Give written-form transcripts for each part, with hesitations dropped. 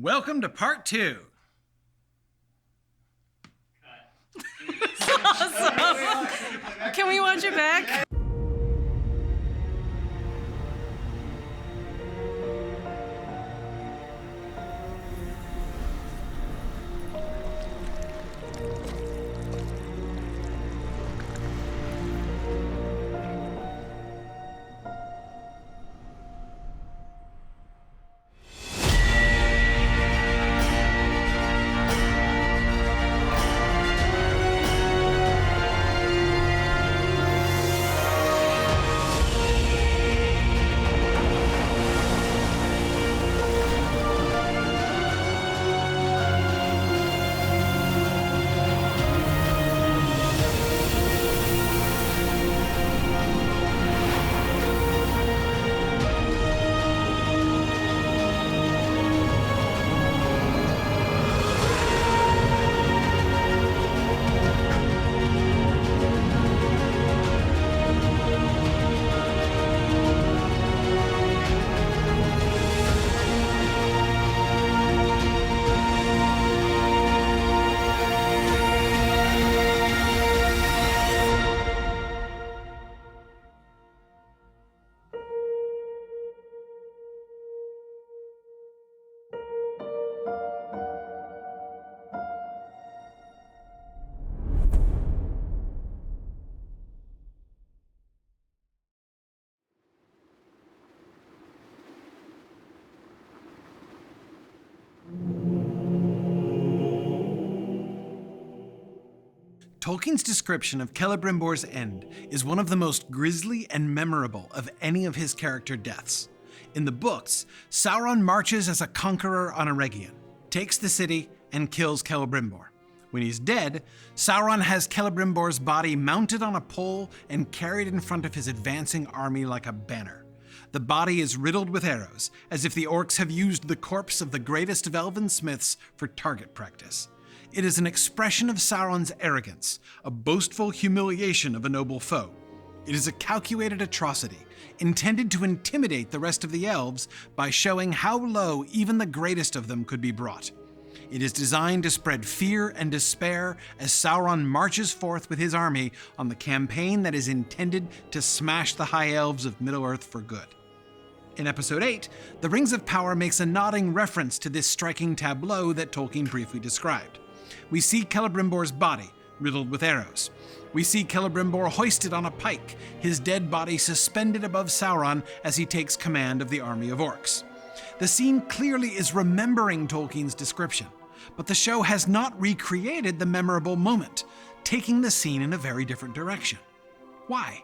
Welcome to part 2. Can we watch it back? Tolkien's description of Celebrimbor's end is one of the most grisly and memorable of any of his character deaths. In the books, Sauron marches as a conqueror on Eregion, takes the city, and kills Celebrimbor. When he's dead, Sauron has Celebrimbor's body mounted on a pole and carried in front of his advancing army like a banner. The body is riddled with arrows, as if the orcs have used the corpse of the greatest of elven smiths for target practice. It is an expression of Sauron's arrogance, a boastful humiliation of a noble foe. It is a calculated atrocity, intended to intimidate the rest of the elves by showing how low even the greatest of them could be brought. It is designed to spread fear and despair as Sauron marches forth with his army on the campaign that is intended to smash the High Elves of Middle-earth for good. In Episode 8, The Rings of Power makes a nodding reference to this striking tableau that Tolkien briefly described. We see Celebrimbor's body, riddled with arrows. We see Celebrimbor hoisted on a pike, his dead body suspended above Sauron as he takes command of the army of orcs. The scene clearly is remembering Tolkien's description, but the show has not recreated the memorable moment, taking the scene in a very different direction. Why?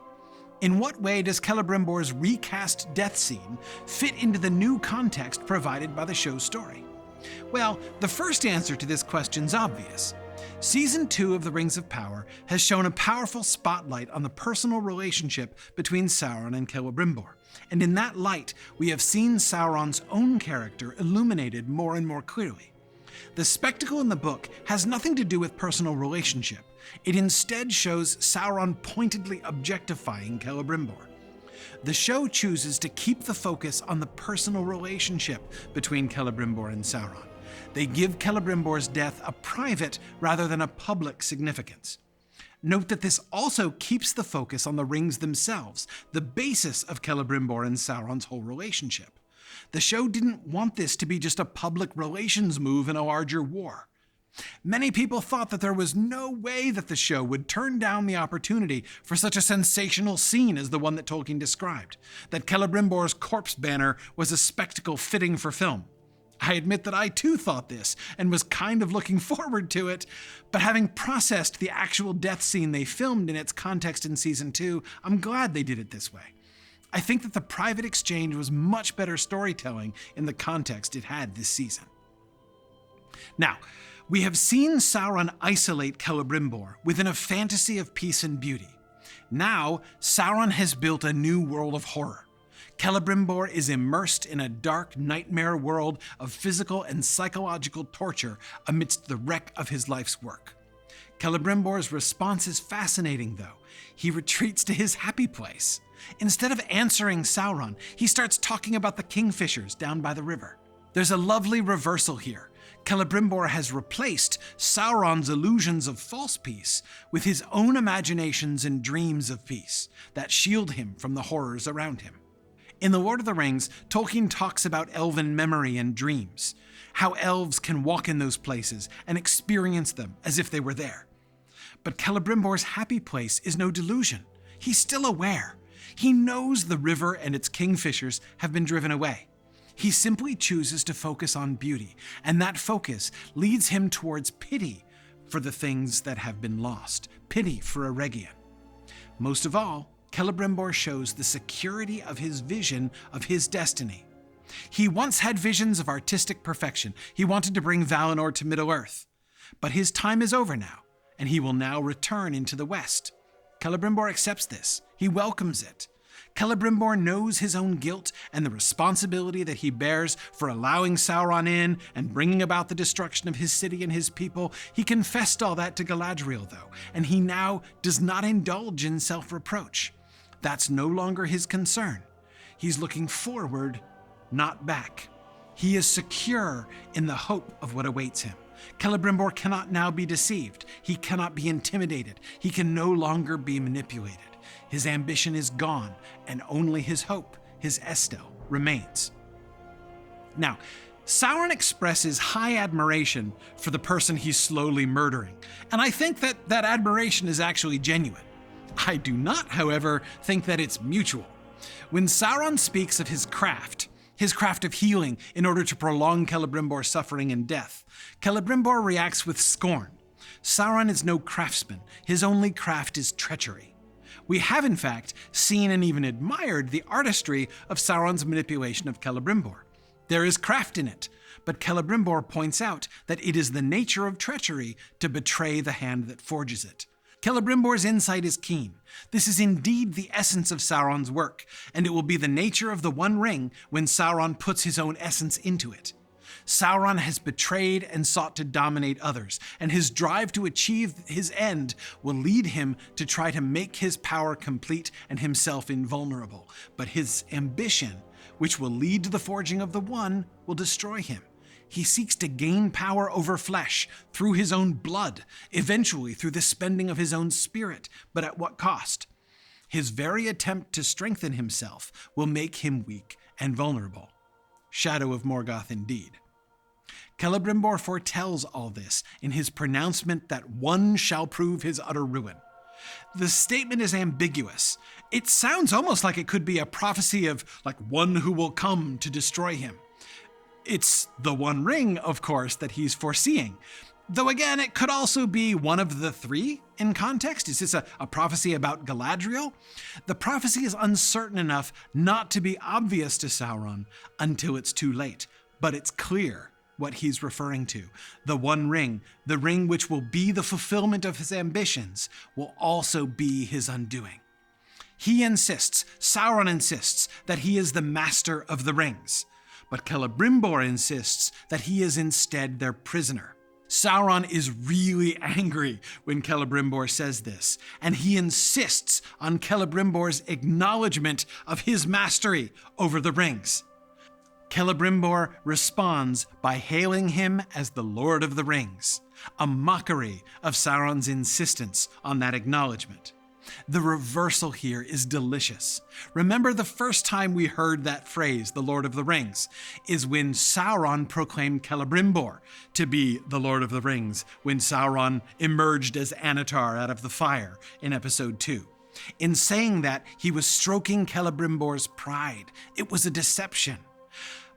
In what way does Celebrimbor's recast death scene fit into the new context provided by the show's story? Well, the first answer to this question's obvious. Season 2 of The Rings of Power has shown a powerful spotlight on the personal relationship between Sauron and Celebrimbor, and in that light, we have seen Sauron's own character illuminated more and more clearly. The spectacle in the book has nothing to do with personal relationship. It instead shows Sauron pointedly objectifying Celebrimbor. The show chooses to keep the focus on the personal relationship between Celebrimbor and Sauron. They give Celebrimbor's death a private rather than a public significance. Note that this also keeps the focus on the rings themselves, the basis of Celebrimbor and Sauron's whole relationship. The show didn't want this to be just a public relations move in a larger war. Many people thought that there was no way that the show would turn down the opportunity for such a sensational scene as the one that Tolkien described, that Celebrimbor's corpse banner was a spectacle fitting for film. I admit that I too thought this and was kind of looking forward to it, but having processed the actual death scene they filmed in its context in Season 2, I'm glad they did it this way. I think that the private exchange was much better storytelling in the context it had this season. Now, we have seen Sauron isolate Celebrimbor within a fantasy of peace and beauty. Now, Sauron has built a new world of horror. Celebrimbor is immersed in a dark nightmare world of physical and psychological torture amidst the wreck of his life's work. Celebrimbor's response is fascinating, though. He retreats to his happy place. Instead of answering Sauron, he starts talking about the kingfishers down by the river. There's a lovely reversal here. Celebrimbor has replaced Sauron's illusions of false peace with his own imaginations and dreams of peace that shield him from the horrors around him. In The Lord of the Rings, Tolkien talks about elven memory and dreams, how elves can walk in those places and experience them as if they were there. But Celebrimbor's happy place is no delusion. He's still aware. He knows the river and its kingfishers have been driven away. He simply chooses to focus on beauty, and that focus leads him towards pity for the things that have been lost, pity for Eregion. Most of all, Celebrimbor shows the security of his vision of his destiny. He once had visions of artistic perfection. He wanted to bring Valinor to Middle-earth. But his time is over now, and he will now return into the West. Celebrimbor accepts this. He welcomes it. Celebrimbor knows his own guilt and the responsibility that he bears for allowing Sauron in and bringing about the destruction of his city and his people. He confessed all that to Galadriel, though, and he now does not indulge in self-reproach. That's no longer his concern. He's looking forward, not back. He is secure in the hope of what awaits him. Celebrimbor cannot now be deceived. He cannot be intimidated. He can no longer be manipulated. His ambition is gone, and only his hope, his Estel, remains. Now, Sauron expresses high admiration for the person he's slowly murdering, and I think that admiration is actually genuine. I do not, however, think that it's mutual. When Sauron speaks of his craft of healing in order to prolong Celebrimbor's suffering and death, Celebrimbor reacts with scorn. Sauron is no craftsman. His only craft is treachery. We have, in fact, seen and even admired the artistry of Sauron's manipulation of Celebrimbor. There is craft in it, but Celebrimbor points out that it is the nature of treachery to betray the hand that forges it. Celebrimbor's insight is keen. This is indeed the essence of Sauron's work, and it will be the nature of the One Ring when Sauron puts his own essence into it. Sauron has betrayed and sought to dominate others, and his drive to achieve his end will lead him to try to make his power complete and himself invulnerable. But his ambition, which will lead to the forging of the One, will destroy him. He seeks to gain power over flesh through his own blood, eventually through the spending of his own spirit, but at what cost? His very attempt to strengthen himself will make him weak and vulnerable. Shadow of Morgoth indeed. Celebrimbor foretells all this in his pronouncement that one shall prove his utter ruin. The statement is ambiguous. It sounds almost like it could be a prophecy of one who will come to destroy him. It's the One Ring, of course, that he's foreseeing. Though again, it could also be one of the three in context. Is this a prophecy about Galadriel? The prophecy is uncertain enough not to be obvious to Sauron until it's too late, but it's clear what he's referring to. The One Ring, the ring which will be the fulfillment of his ambitions, will also be his undoing. Sauron insists, that he is the master of the rings, but Celebrimbor insists that he is instead their prisoner. Sauron is really angry when Celebrimbor says this, and he insists on Celebrimbor's acknowledgement of his mastery over the rings. Celebrimbor responds by hailing him as the Lord of the Rings, a mockery of Sauron's insistence on that acknowledgement. The reversal here is delicious. Remember, the first time we heard that phrase, the Lord of the Rings, is when Sauron proclaimed Celebrimbor to be the Lord of the Rings, when Sauron emerged as Annatar out of the fire in episode 2. In saying that, he was stroking Celebrimbor's pride. It was a deception.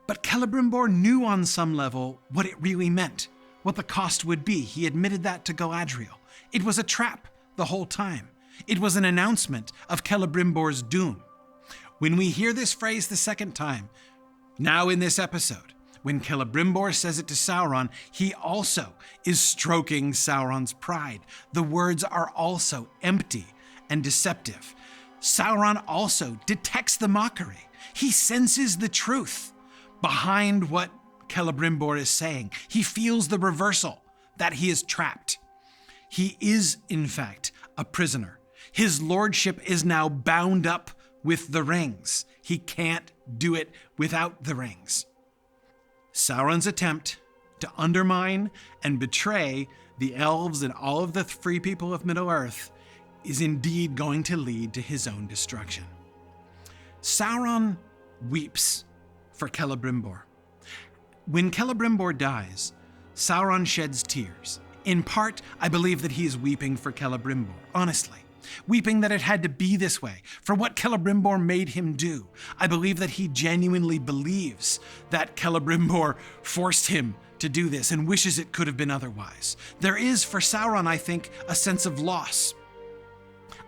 But Celebrimbor knew on some level what it really meant, what the cost would be. He admitted that to Galadriel. It was a trap the whole time. It was an announcement of Celebrimbor's doom. When we hear this phrase the second time, now in this episode, when Celebrimbor says it to Sauron, he also is stroking Sauron's pride. The words are also empty and deceptive. Sauron also detects the mockery. He senses the truth behind what Celebrimbor is saying. He feels the reversal, that he is trapped. He is, in fact, a prisoner. His lordship is now bound up with the rings. He can't do it without the rings. Sauron's attempt to undermine and betray the elves and all of the free people of Middle-earth is indeed going to lead to his own destruction. Sauron weeps for Celebrimbor. When Celebrimbor dies, Sauron sheds tears. In part, I believe that he is weeping for Celebrimbor, honestly. Weeping that it had to be this way, for what Celebrimbor made him do. I believe that he genuinely believes that Celebrimbor forced him to do this and wishes it could have been otherwise. There is, for Sauron, I think, a sense of loss.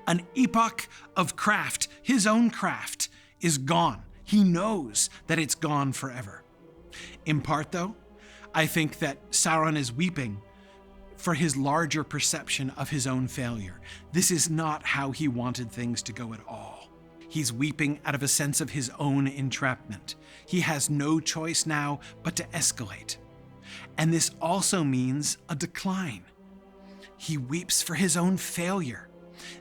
An epoch of craft, his own craft, is gone. He knows that it's gone forever. In part, though, I think that Sauron is weeping for his larger perception of his own failure. This is not how he wanted things to go at all. He's weeping out of a sense of his own entrapment. He has no choice now but to escalate. And this also means a decline. He weeps for his own failure.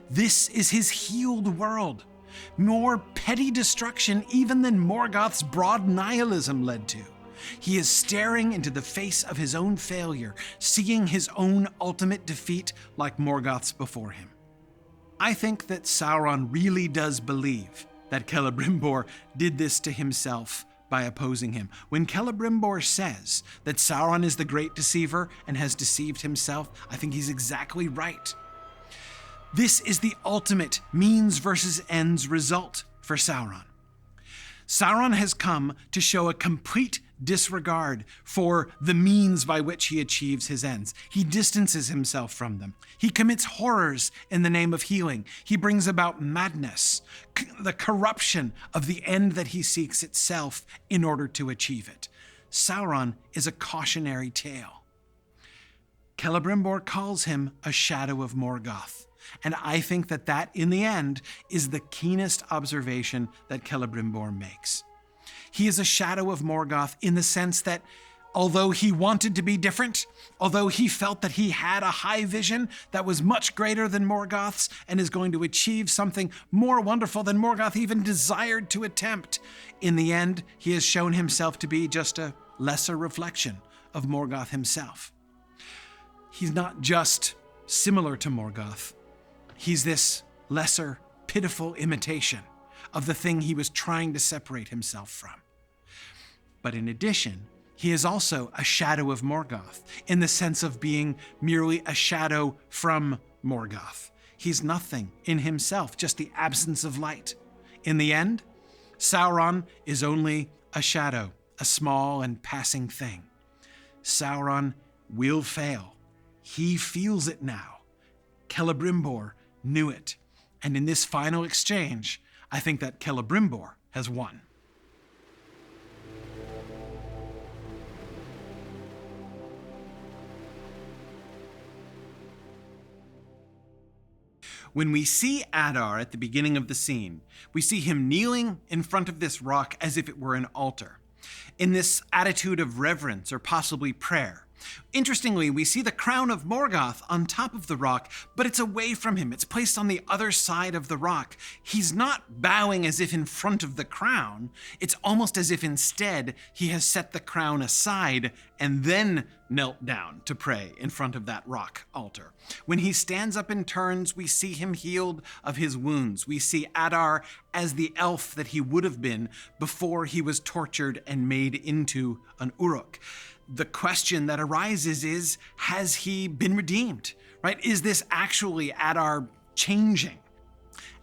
This is his healed world. More petty destruction even than Morgoth's broad nihilism led to. He is staring into the face of his own failure, seeing his own ultimate defeat like Morgoth's before him. I think that Sauron really does believe that Celebrimbor did this to himself by opposing him. When Celebrimbor says that Sauron is the great deceiver and has deceived himself, I think he's exactly right. This is the ultimate means versus ends result for Sauron. Sauron has come to show a complete disregard for the means by which he achieves his ends. He distances himself from them. He commits horrors in the name of healing. He brings about madness, the corruption of the end that he seeks itself in order to achieve it. Sauron is a cautionary tale. Celebrimbor calls him a shadow of Morgoth. And I think that that, in the end, is the keenest observation that Celebrimbor makes. He is a shadow of Morgoth in the sense that although he wanted to be different, although he felt that he had a high vision that was much greater than Morgoth's and is going to achieve something more wonderful than Morgoth even desired to attempt, in the end, he has shown himself to be just a lesser reflection of Morgoth himself. He's not just similar to Morgoth. He's this lesser, pitiful imitation of the thing he was trying to separate himself from. But in addition, he is also a shadow of Morgoth in the sense of being merely a shadow from Morgoth. He's nothing in himself, just the absence of light. In the end, Sauron is only a shadow, a small and passing thing. Sauron will fail. He feels it now. Celebrimbor knew it. And in this final exchange, I think that Celebrimbor has won. When we see Adar at the beginning of the scene, we see him kneeling in front of this rock as if it were an altar, in this attitude of reverence or possibly prayer. Interestingly, we see the crown of Morgoth on top of the rock, but it's away from him. It's placed on the other side of the rock. He's not bowing as if in front of the crown. It's almost as if instead he has set the crown aside and then knelt down to pray in front of that rock altar. When he stands up and turns, we see him healed of his wounds. We see Adar as the elf that he would have been before he was tortured and made into an Uruk. The question that arises is, has he been redeemed, right? Is this actually Adar changing?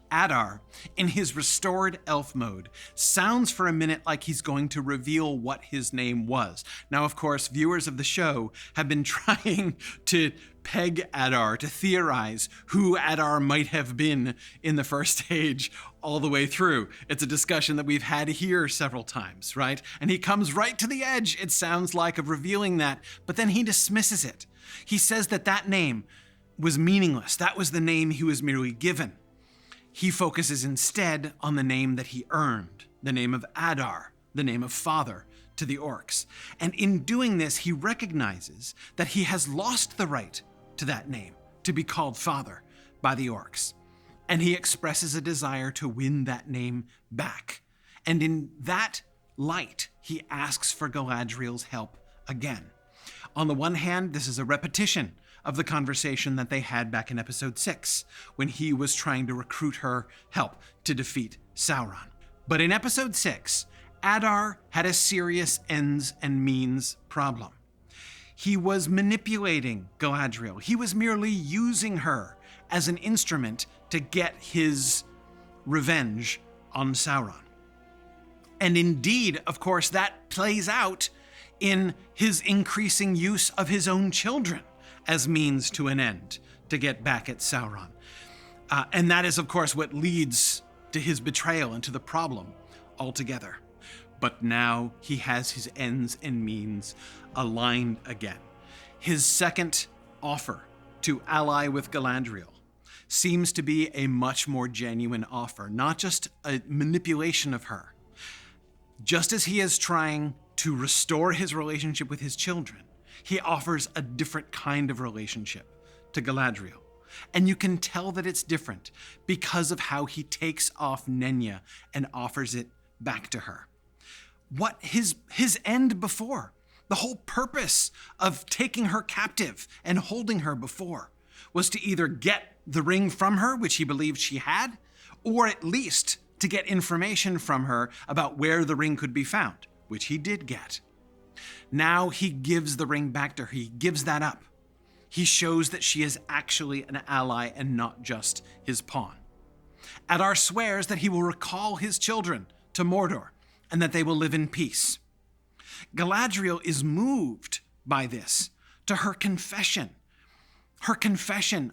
Adar, in his restored elf mode, sounds for a minute like he's going to reveal what his name was. Now, of course, viewers of the show have been trying to peg Adar, to theorize who Adar might have been in the first age all the way through. It's a discussion that we've had here several times, right? And he comes right to the edge, it sounds like, of revealing that, but then he dismisses it. He says that that name was meaningless. That was the name he was merely given. He focuses instead on the name that he earned, the name of Adar, the name of father to the orcs. And in doing this, he recognizes that he has lost the right to that name, to be called father by the orcs. And he expresses a desire to win that name back. And in that light, he asks for Galadriel's help again. On the one hand, this is a repetition of the conversation that they had back in episode 6, when he was trying to recruit her help to defeat Sauron. But in episode 6, Adar had a serious ends and means problem. He was manipulating Galadriel. He was merely using her as an instrument to get his revenge on Sauron. And indeed, of course, that plays out in his increasing use of his own children as means to an end to get back at Sauron. And that is, of course, what leads to his betrayal and to the problem altogether. But now he has his ends and means aligned again. His second offer to ally with Galadriel seems to be a much more genuine offer, not just a manipulation of her. Just as he is trying to restore his relationship with his children, he offers a different kind of relationship to Galadriel. And you can tell that it's different because of how he takes off Nenya and offers it back to her. What his end before, the whole purpose of taking her captive and holding her before, was to either get the ring from her, which he believed she had, or at least to get information from her about where the ring could be found, which he did get. Now he gives the ring back to her. He gives that up. He shows that she is actually an ally and not just his pawn. Adar swears that he will recall his children to Mordor and that they will live in peace. Galadriel is moved by this to her confession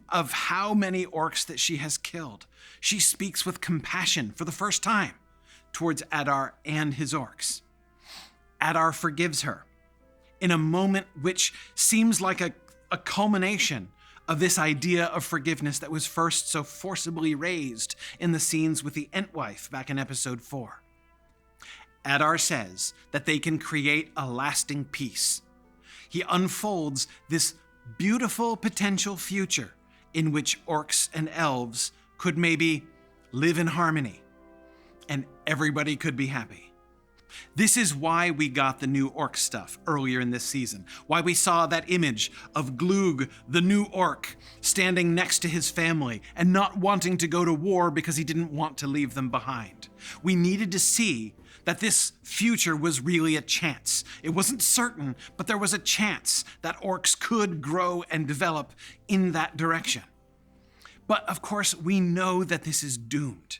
of how many orcs that she has killed. She speaks with compassion for the first time towards Adar and his orcs. Adar forgives her in a moment which seems like a culmination of this idea of forgiveness that was first so forcibly raised in the scenes with the Entwife back in episode 4. Adar says that they can create a lasting peace. He unfolds this beautiful potential future in which orcs and elves could maybe live in harmony and everybody could be happy. This is why we got the new orc stuff earlier in this season, why we saw that image of Glug, the new orc, standing next to his family and not wanting to go to war because he didn't want to leave them behind. We needed to see that this future was really a chance. It wasn't certain, but there was a chance that orcs could grow and develop in that direction. But of course, we know that this is doomed.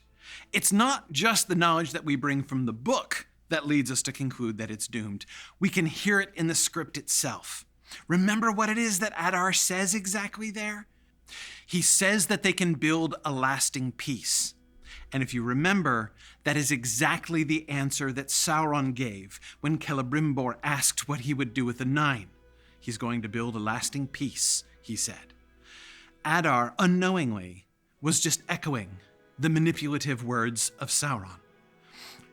It's not just the knowledge that we bring from the book that leads us to conclude that it's doomed. We can hear it in the script itself. Remember what it is that Adar says exactly there? He says that they can build a lasting peace. And if you remember, that is exactly the answer that Sauron gave when Celebrimbor asked what he would do with the Nine. He's going to build a lasting peace, he said. Adar, unknowingly, was just echoing the manipulative words of Sauron.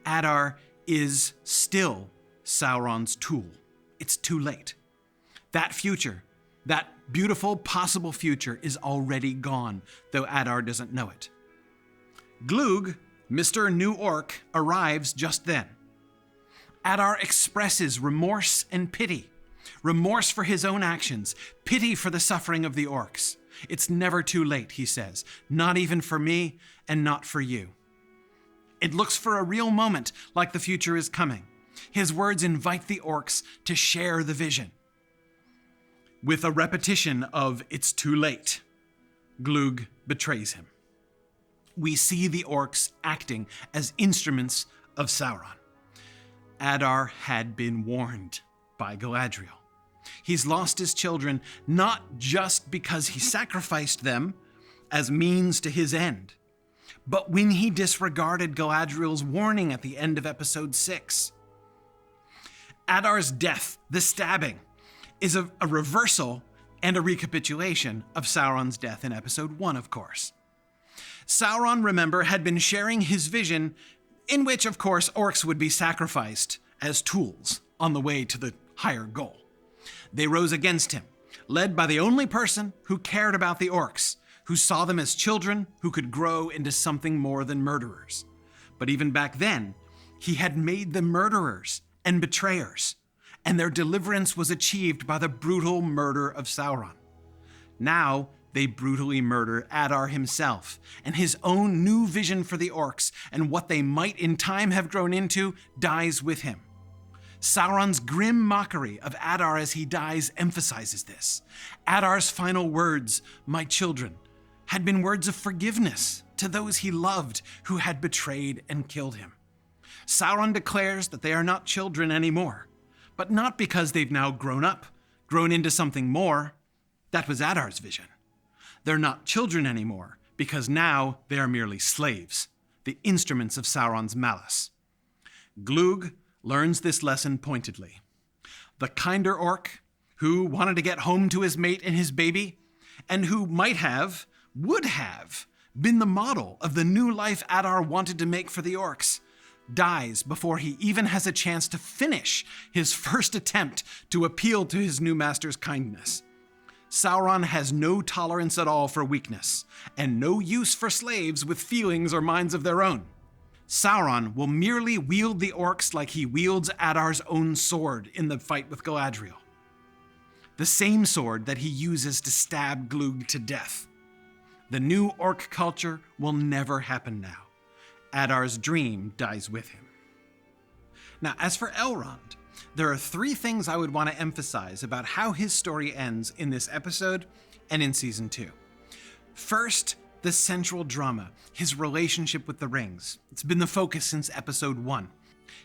Adar is still Sauron's tool. It's too late. That future, that beautiful possible future, is already gone, though Adar doesn't know it. Glug, Mr. New Orc, arrives just then. Adar expresses remorse and pity. Remorse for his own actions, pity for the suffering of the orcs. It's never too late, he says, not even for me and not for you. It looks for a real moment like the future is coming. His words invite the orcs to share the vision. With a repetition of "it's too late," Glug betrays him. We see the orcs acting as instruments of Sauron. Adar had been warned by Galadriel. He's lost his children not just because he sacrificed them as means to his end, but when he disregarded Galadriel's warning at the end of episode 6. Adar's death, the stabbing, is a reversal and a recapitulation of Sauron's death in episode 1, of course. Sauron, remember, had been sharing his vision in which, of course, orcs would be sacrificed as tools on the way to the higher goal. They rose against him, led by the only person who cared about the orcs, who saw them as children who could grow into something more than murderers. But even back then, He had made them murderers and betrayers, and their deliverance was achieved by the brutal murder of Sauron. Now, they brutally murder Adar himself, and his own new vision for the orcs and what they might in time have grown into dies with him. Sauron's grim mockery of Adar as he dies emphasizes this. Adar's final words, "My children," had been words of forgiveness to those he loved who had betrayed and killed him. Sauron declares that they are not children anymore, but not because they've now grown up, grown into something more. That was Adar's vision. They're not children anymore because now they are merely slaves, the instruments of Sauron's malice. Glug learns this lesson pointedly. The kinder orc, who wanted to get home to his mate and his baby, and who would have, been the model of the new life Adar wanted to make for the orcs, dies before he even has a chance to finish his first attempt to appeal to his new master's kindness. Sauron has no tolerance at all for weakness, and no use for slaves with feelings or minds of their own. Sauron will merely wield the orcs like he wields Adar's own sword in the fight with Galadriel. The same sword that he uses to stab Glug to death. The new orc culture will never happen now. Adar's dream dies with him. Now, as for Elrond, there are 3 things I would want to emphasize about how his story ends in this episode and in Season 2. First, the central drama, his relationship with the rings. It's been the focus since Episode 1.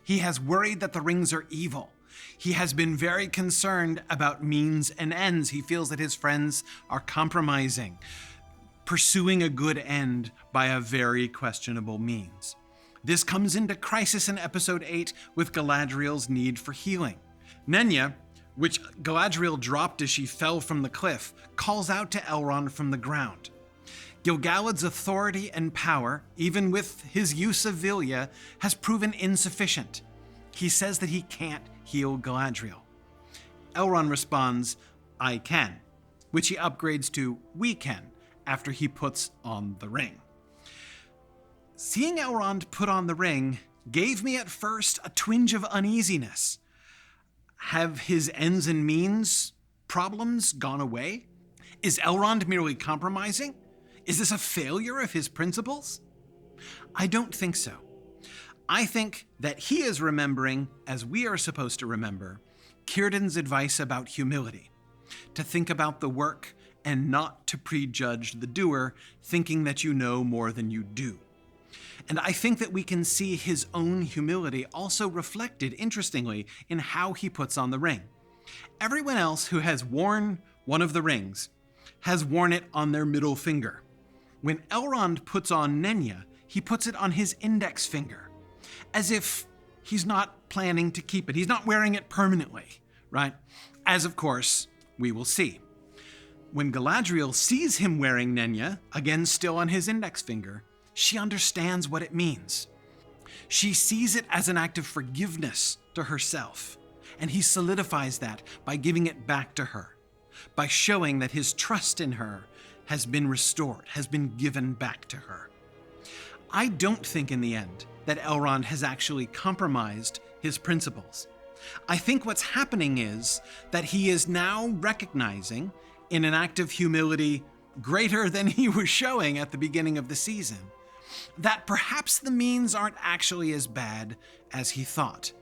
He has worried that the rings are evil. He has been very concerned about means and ends. He feels that his friends are compromising, pursuing a good end by a very questionable means. This comes into crisis in Episode 8 with Galadriel's need for healing. Nenya, which Galadriel dropped as she fell from the cliff, calls out to Elrond from the ground. Gil-galad's authority and power, even with his use of Vilya, has proven insufficient. He says that he can't heal Galadriel. Elrond responds, "I can," which he upgrades to "we can," after he puts on the ring. Seeing Elrond put on the ring gave me at first a twinge of uneasiness. Have his ends and means problems gone away? Is Elrond merely compromising? Is this a failure of his principles? I don't think so. I think that he is remembering, as we are supposed to remember, Círdan's advice about humility, to think about the work and not to prejudge the doer, thinking that you know more than you do. And I think that we can see his own humility also reflected, interestingly, in how he puts on the ring. Everyone else who has worn one of the rings has worn it on their middle finger. When Elrond puts on Nenya, he puts it on his index finger, as if he's not planning to keep it. He's not wearing it permanently, right? As, of course, we will see. When Galadriel sees him wearing Nenya, again still on his index finger, she understands what it means. She sees it as an act of forgiveness to herself, and he solidifies that by giving it back to her, by showing that his trust in her has been restored, has been given back to her. I don't think in the end that Elrond has actually compromised his principles. I think what's happening is that he is now recognizing, in an act of humility greater than he was showing at the beginning of the season, that perhaps the means aren't actually as bad as he thought.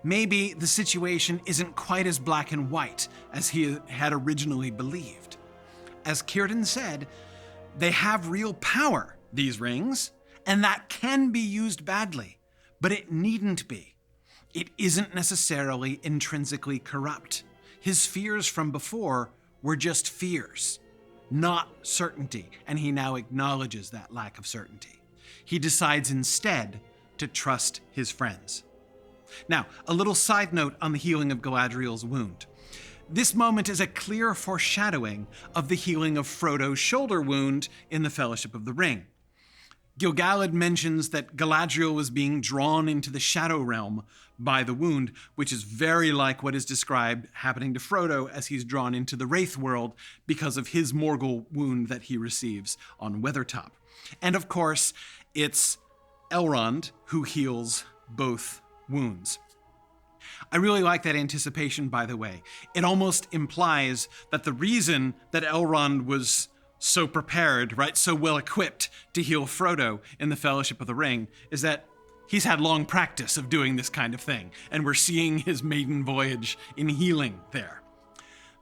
Maybe the situation isn't quite as black and white as he had originally believed. As Círdan said, they have real power, these rings, and that can be used badly, but it needn't be. It isn't necessarily intrinsically corrupt. His fears from before were just fears, not certainty, and he now acknowledges that lack of certainty. He decides instead to trust his friends. Now, a little side note on the healing of Galadriel's wound. This moment is a clear foreshadowing of the healing of Frodo's shoulder wound in the Fellowship of the Ring. Gil-galad mentions that Galadriel was being drawn into the Shadow Realm by the wound, which is very like what is described happening to Frodo as he's drawn into the Wraith world because of his Morgul wound that he receives on Weathertop. And of course, it's Elrond who heals both wounds. I really like that anticipation, by the way. It almost implies that the reason that Elrond was so prepared, right, so well equipped to heal Frodo in the Fellowship of the Ring is that he's had long practice of doing this kind of thing, and we're seeing his maiden voyage in healing there.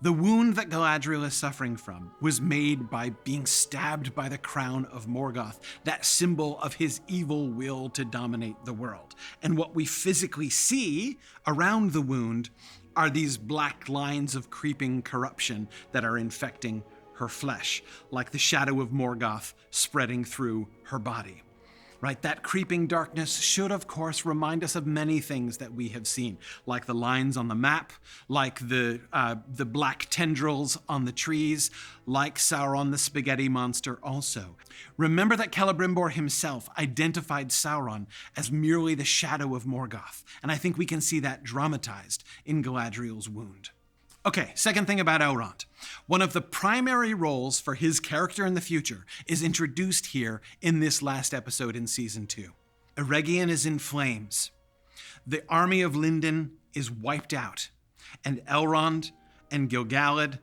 The wound that Galadriel is suffering from was made by being stabbed by the crown of Morgoth, that symbol of his evil will to dominate the world. And what we physically see around the wound are these black lines of creeping corruption that are infecting her flesh, like the shadow of Morgoth spreading through her body. Right? That creeping darkness should, of course, remind us of many things that we have seen, like the lines on the map, like the black tendrils on the trees, like Sauron the spaghetti monster also. Remember that Celebrimbor himself identified Sauron as merely the shadow of Morgoth, and I think we can see that dramatized in Galadriel's wound. Okay, second thing about Elrond. One of the primary roles for his character in the future is introduced here in this last episode in Season 2. Eregion is in flames. The army of Lindon is wiped out, and Elrond and Gil-galad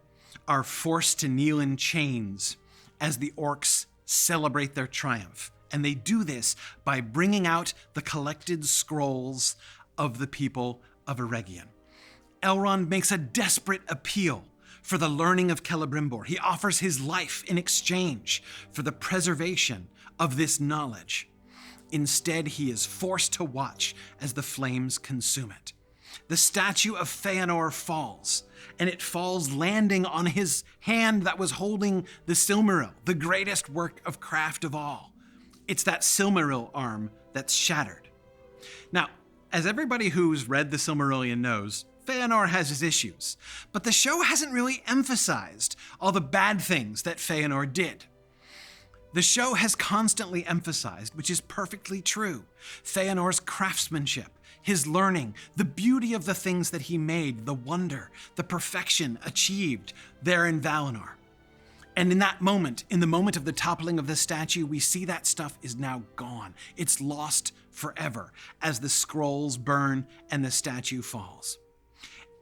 are forced to kneel in chains as the orcs celebrate their triumph. And they do this by bringing out the collected scrolls of the people of Eregion. Elrond makes a desperate appeal for the learning of Celebrimbor. He offers his life in exchange for the preservation of this knowledge. Instead, he is forced to watch as the flames consume it. The statue of Feanor falls, and it falls landing on his hand that was holding the Silmaril, the greatest work of craft of all. It's that Silmaril arm that's shattered. Now, as everybody who's read the Silmarillion knows, Feanor has his issues, but the show hasn't really emphasized all the bad things that Feanor did. The show has constantly emphasized, which is perfectly true, Feanor's craftsmanship, his learning, the beauty of the things that he made, the wonder, the perfection achieved there in Valinor. And in that moment, in the moment of the toppling of the statue, we see that stuff is now gone. It's lost forever as the scrolls burn and the statue falls.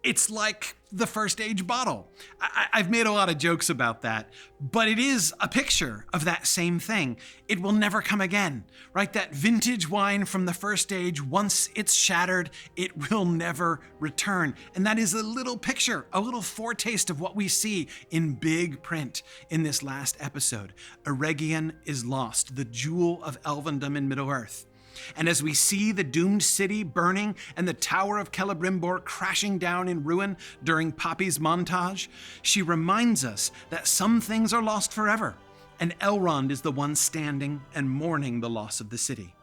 It's like the First Age bottle. I've made a lot of jokes about that, but it is a picture of that same thing. It will never come again, right? That vintage wine from the First Age, once it's shattered, it will never return. And that is a little picture, a little foretaste of what we see in big print in this last episode. Eregion is lost, the jewel of elvendom in Middle-earth. And as we see the doomed city burning and the Tower of Celebrimbor crashing down in ruin during Poppy's montage, she reminds us that some things are lost forever, and Elrond is the one standing and mourning the loss of the city.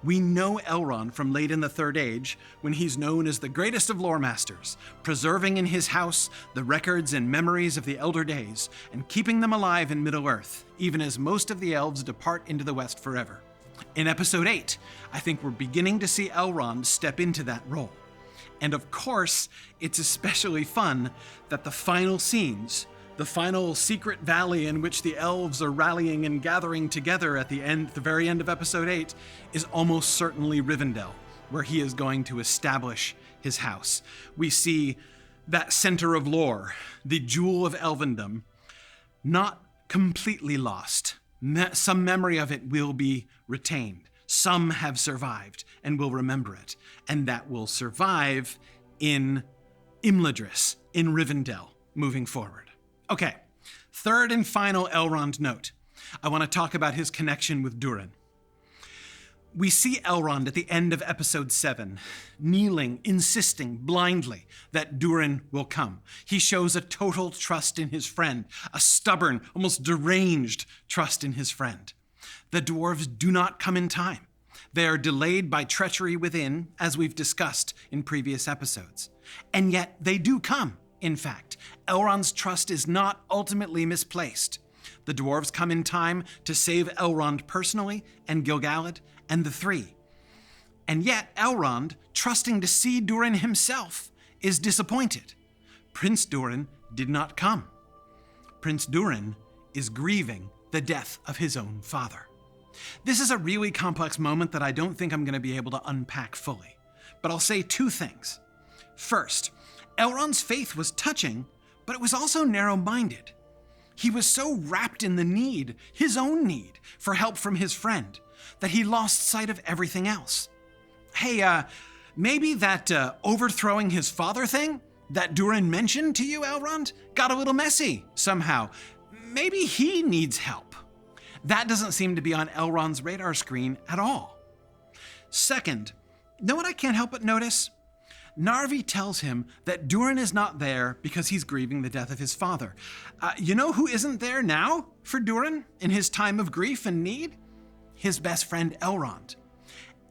We know Elrond from late in the Third Age, when he's known as the greatest of lore masters, preserving in his house the records and memories of the Elder Days, and keeping them alive in Middle-earth, even as most of the elves depart into the West forever. In Episode 8, I think we're beginning to see Elrond step into that role. And of course, it's especially fun that the final scenes, the final secret valley in which the elves are rallying and gathering together at the very end of Episode 8, is almost certainly Rivendell, where he is going to establish his house. We see that center of lore, the jewel of elvendom, not completely lost. Some memory of it will be retained. Some have survived and will remember it. And that will survive in Imladris, in Rivendell, moving forward. Okay, third and final Elrond note. I want to talk about his connection with Durin. We see Elrond at the end of Episode 7, kneeling, insisting blindly that Durin will come. He shows a total trust in his friend, a stubborn, almost deranged trust in his friend. The dwarves do not come in time. They are delayed by treachery within, as we've discussed in previous episodes. And yet they do come, in fact. Elrond's trust is not ultimately misplaced. The dwarves come in time to save Elrond personally and Gil-galad and the three. And yet Elrond, trusting to see Durin himself, is disappointed. Prince Durin did not come. Prince Durin is grieving the death of his own father. This is a really complex moment that I don't think I'm going to be able to unpack fully. but I'll say two things. First, Elrond's faith was touching, but it was also narrow-minded. He was so wrapped in the need, his own need, for help from his friend, that he lost sight of everything else. Hey, maybe that overthrowing his father thing that Durin mentioned to you, Elrond, got a little messy somehow. Maybe he needs help. That doesn't seem to be on Elrond's radar screen at all. Second, know what I can't help but notice? Narvi tells him that Durin is not there because he's grieving the death of his father. You know who isn't there now for Durin in his time of grief and need? His best friend Elrond.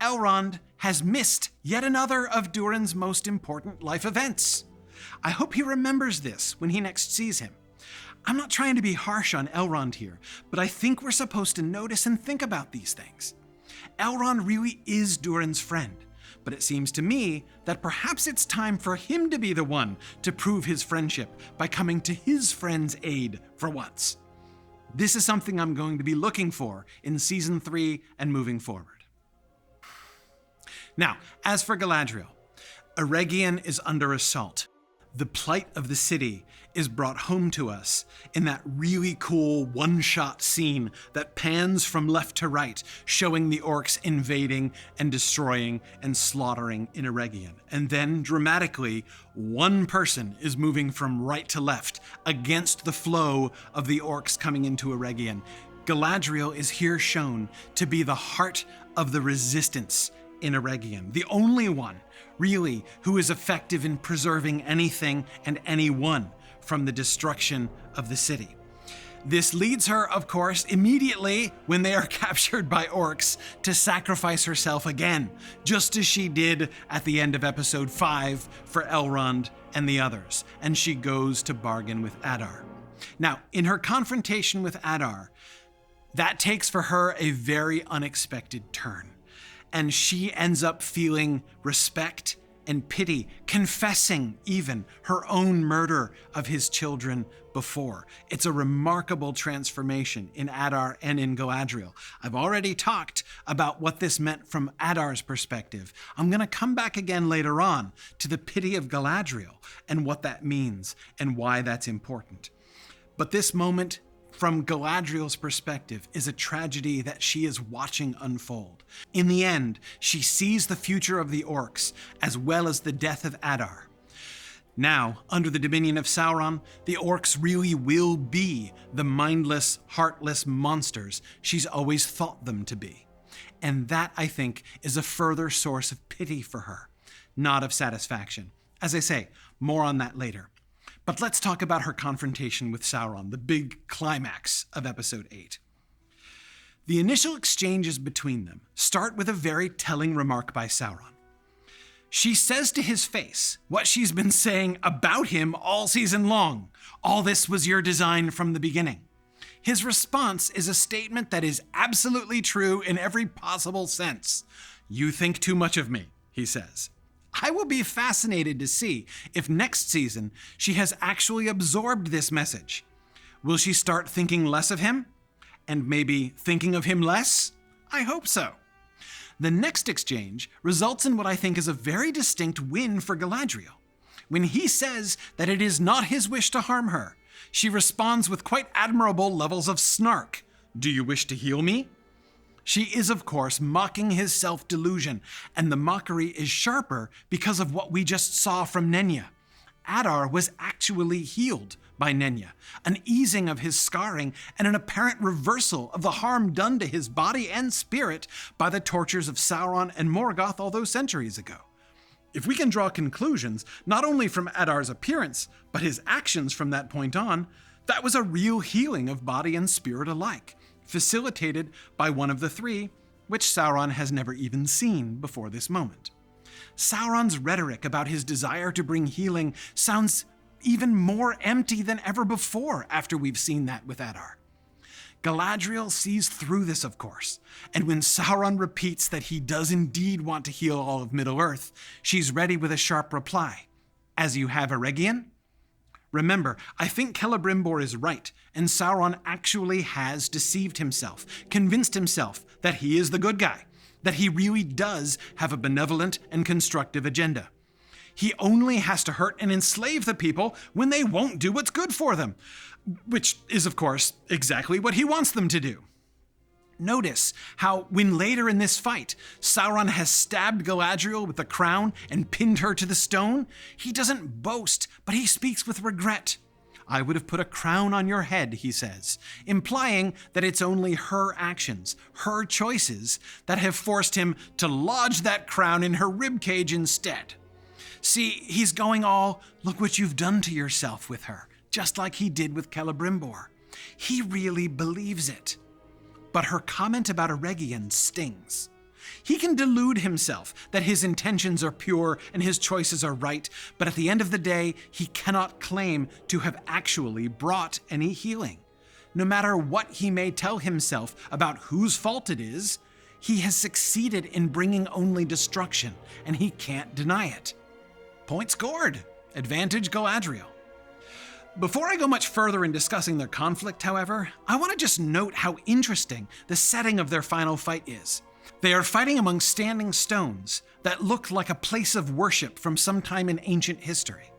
Elrond has missed yet another of Durin's most important life events. I hope he remembers this when he next sees him. I'm not trying to be harsh on Elrond here, but I think we're supposed to notice and think about these things. Elrond really is Durin's friend, but it seems to me that perhaps it's time for him to be the one to prove his friendship by coming to his friend's aid for once. This is something I'm going to be looking for in Season 3 and moving forward. Now, as for Galadriel, Eregion is under assault. The plight of the city is brought home to us in that really cool one-shot scene that pans from left to right, showing the orcs invading and destroying and slaughtering in Eregion. And then, dramatically, one person is moving from right to left against the flow of the orcs coming into Eregion. Galadriel is here shown to be the heart of the resistance in Eregion, the only one, really, who is effective in preserving anything and anyone from the destruction of the city. This leads her, of course, immediately when they are captured by orcs to sacrifice herself again, just as she did at the end of episode 5 for Elrond and the others, and she goes to bargain with Adar. Now, in her confrontation with Adar, that takes for her a very unexpected turn. And she ends up feeling respect and pity, confessing even her own murder of his children before. It's a remarkable transformation in Adar and in Galadriel. I've already talked about what this meant from Adar's perspective. I'm going to come back again later on to the pity of Galadriel and what that means and why that's important. But this moment, from Galadriel's perspective, is a tragedy that she is watching unfold. In the end, she sees the future of the orcs as well as the death of Adar. Now, under the dominion of Sauron, the orcs really will be the mindless, heartless monsters she's always thought them to be. And that, I think, is a further source of pity for her, not of satisfaction. As I say, more on that later. But let's talk about her confrontation with Sauron, the big climax of episode 8. The initial exchanges between them start with a very telling remark by Sauron. She says to his face what she's been saying about him all season long. All this was your design from the beginning. His response is a statement that is absolutely true in every possible sense. You think too much of me, he says. I will be fascinated to see if next season she has actually absorbed this message. Will she start thinking less of him? And maybe thinking of him less? I hope so. The next exchange results in what I think is a very distinct win for Galadriel. When he says that it is not his wish to harm her, she responds with quite admirable levels of snark. Do you wish to heal me? She is, of course, mocking his self-delusion, and the mockery is sharper because of what we just saw from Nenya. Adar was actually healed by Nenya, an easing of his scarring and an apparent reversal of the harm done to his body and spirit by the tortures of Sauron and Morgoth all those centuries ago. If we can draw conclusions, not only from Adar's appearance, but his actions from that point on, that was a real healing of body and spirit alike, facilitated by one of the three, which Sauron has never even seen before this moment. Sauron's rhetoric about his desire to bring healing sounds even more empty than ever before after we've seen that with Adar. Galadriel sees through this, of course, and when Sauron repeats that he does indeed want to heal all of Middle-earth, she's ready with a sharp reply. As you have, Eregion? Remember, I think Celebrimbor is right, and Sauron actually has deceived himself, convinced himself that he is the good guy, that he really does have a benevolent and constructive agenda. He only has to hurt and enslave the people when they won't do what's good for them, which is, of course, exactly what he wants them to do. Notice how, when later in this fight, Sauron has stabbed Galadriel with the crown and pinned her to the stone, he doesn't boast, but he speaks with regret. "I would have put a crown on your head," he says, implying that it's only her actions, her choices, that have forced him to lodge that crown in her ribcage instead. See, he's going all, "Look what you've done to yourself" with her, just like he did with Celebrimbor. He really believes it. But her comment about Eregion stings. He can delude himself that his intentions are pure and his choices are right, but at the end of the day, he cannot claim to have actually brought any healing. No matter what he may tell himself about whose fault it is, he has succeeded in bringing only destruction, and he can't deny it. Point scored. Advantage Galadriel. Before I go much further in discussing their conflict, however, I want to just note how interesting the setting of their final fight is. They are fighting among standing stones that look like a place of worship from some time in ancient history.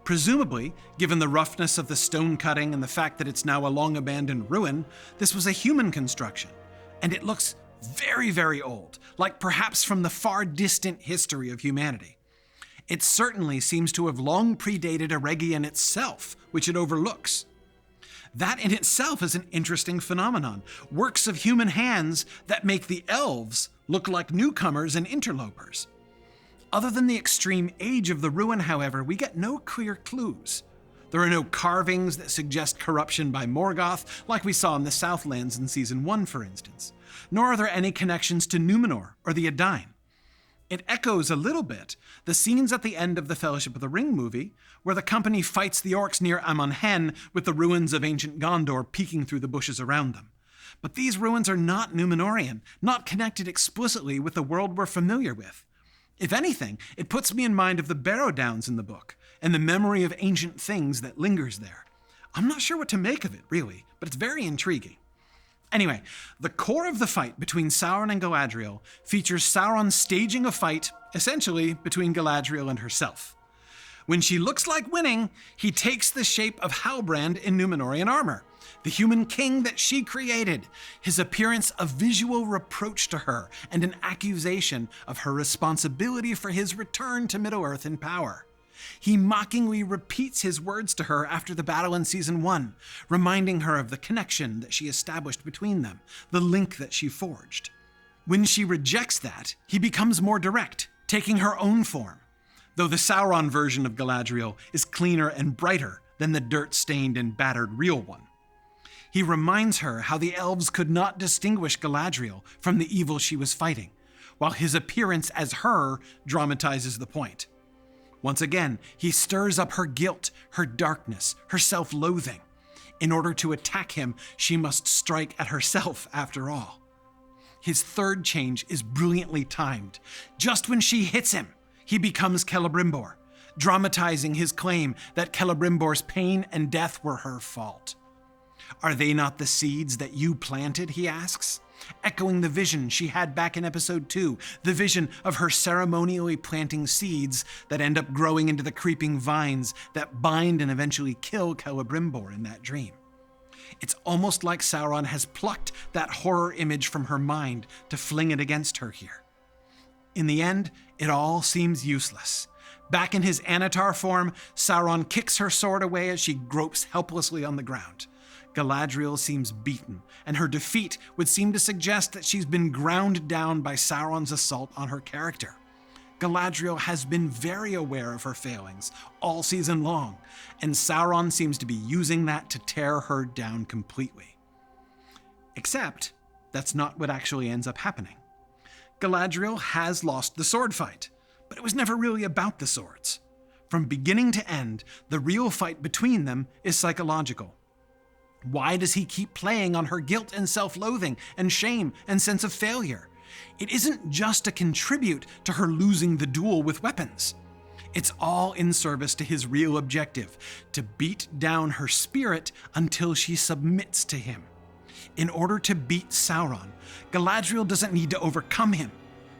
Presumably, given the roughness of the stone cutting and the fact that it's now a long-abandoned ruin, this was a human construction, and it looks very, very old, like perhaps from the far distant history of humanity. It certainly seems to have long predated Eregion itself, which it overlooks. That in itself is an interesting phenomenon, works of human hands that make the elves look like newcomers and interlopers. Other than the extreme age of the ruin, however, we get no clear clues. There are no carvings that suggest corruption by Morgoth, like we saw in the Southlands in Season 1, for instance, nor are there any connections to Numenor or the Edain. It echoes a little bit the scenes at the end of the Fellowship of the Ring movie, where the company fights the orcs near Amon Hen with the ruins of ancient Gondor peeking through the bushes around them. But these ruins are not Numenorian, not connected explicitly with the world we're familiar with. If anything, it puts me in mind of the Barrow Downs in the book, and the memory of ancient things that lingers there. I'm not sure what to make of it, really, but it's very intriguing. Anyway, the core of the fight between Sauron and Galadriel features Sauron staging a fight, essentially, between Galadriel and herself. When she looks like winning, he takes the shape of Halbrand in Numenorian armor, the human king that she created, his appearance a visual reproach to her and an accusation of her responsibility for his return to Middle-earth in power. He mockingly repeats his words to her after the battle in Season 1, reminding her of the connection that she established between them, the link that she forged. When she rejects that, he becomes more direct, taking her own form, though the Sauron version of Galadriel is cleaner and brighter than the dirt-stained and battered real one. He reminds her how the elves could not distinguish Galadriel from the evil she was fighting, while his appearance as her dramatizes the point. Once again, he stirs up her guilt, her darkness, her self-loathing. In order to attack him, she must strike at herself after all. His third change is brilliantly timed. Just when she hits him, he becomes Celebrimbor, dramatizing his claim that Celebrimbor's pain and death were her fault. "Are they not the seeds that you planted?" he asks, echoing the vision she had back in Episode 2, the vision of her ceremonially planting seeds that end up growing into the creeping vines that bind and eventually kill Celebrimbor in that dream. It's almost like Sauron has plucked that horror image from her mind to fling it against her here. In the end, it all seems useless. Back in his Anatar form, Sauron kicks her sword away as she gropes helplessly on the ground. Galadriel seems beaten, and her defeat would seem to suggest that she's been ground down by Sauron's assault on her character. Galadriel has been very aware of her failings all season long, and Sauron seems to be using that to tear her down completely. Except, that's not what actually ends up happening. Galadriel has lost the sword fight, but it was never really about the swords. From beginning to end, the real fight between them is psychological. Why does he keep playing on her guilt and self-loathing and shame and sense of failure? It isn't just to contribute to her losing the duel with weapons. It's all in service to his real objective, to beat down her spirit until she submits to him. In order to beat Sauron, Galadriel doesn't need to overcome him.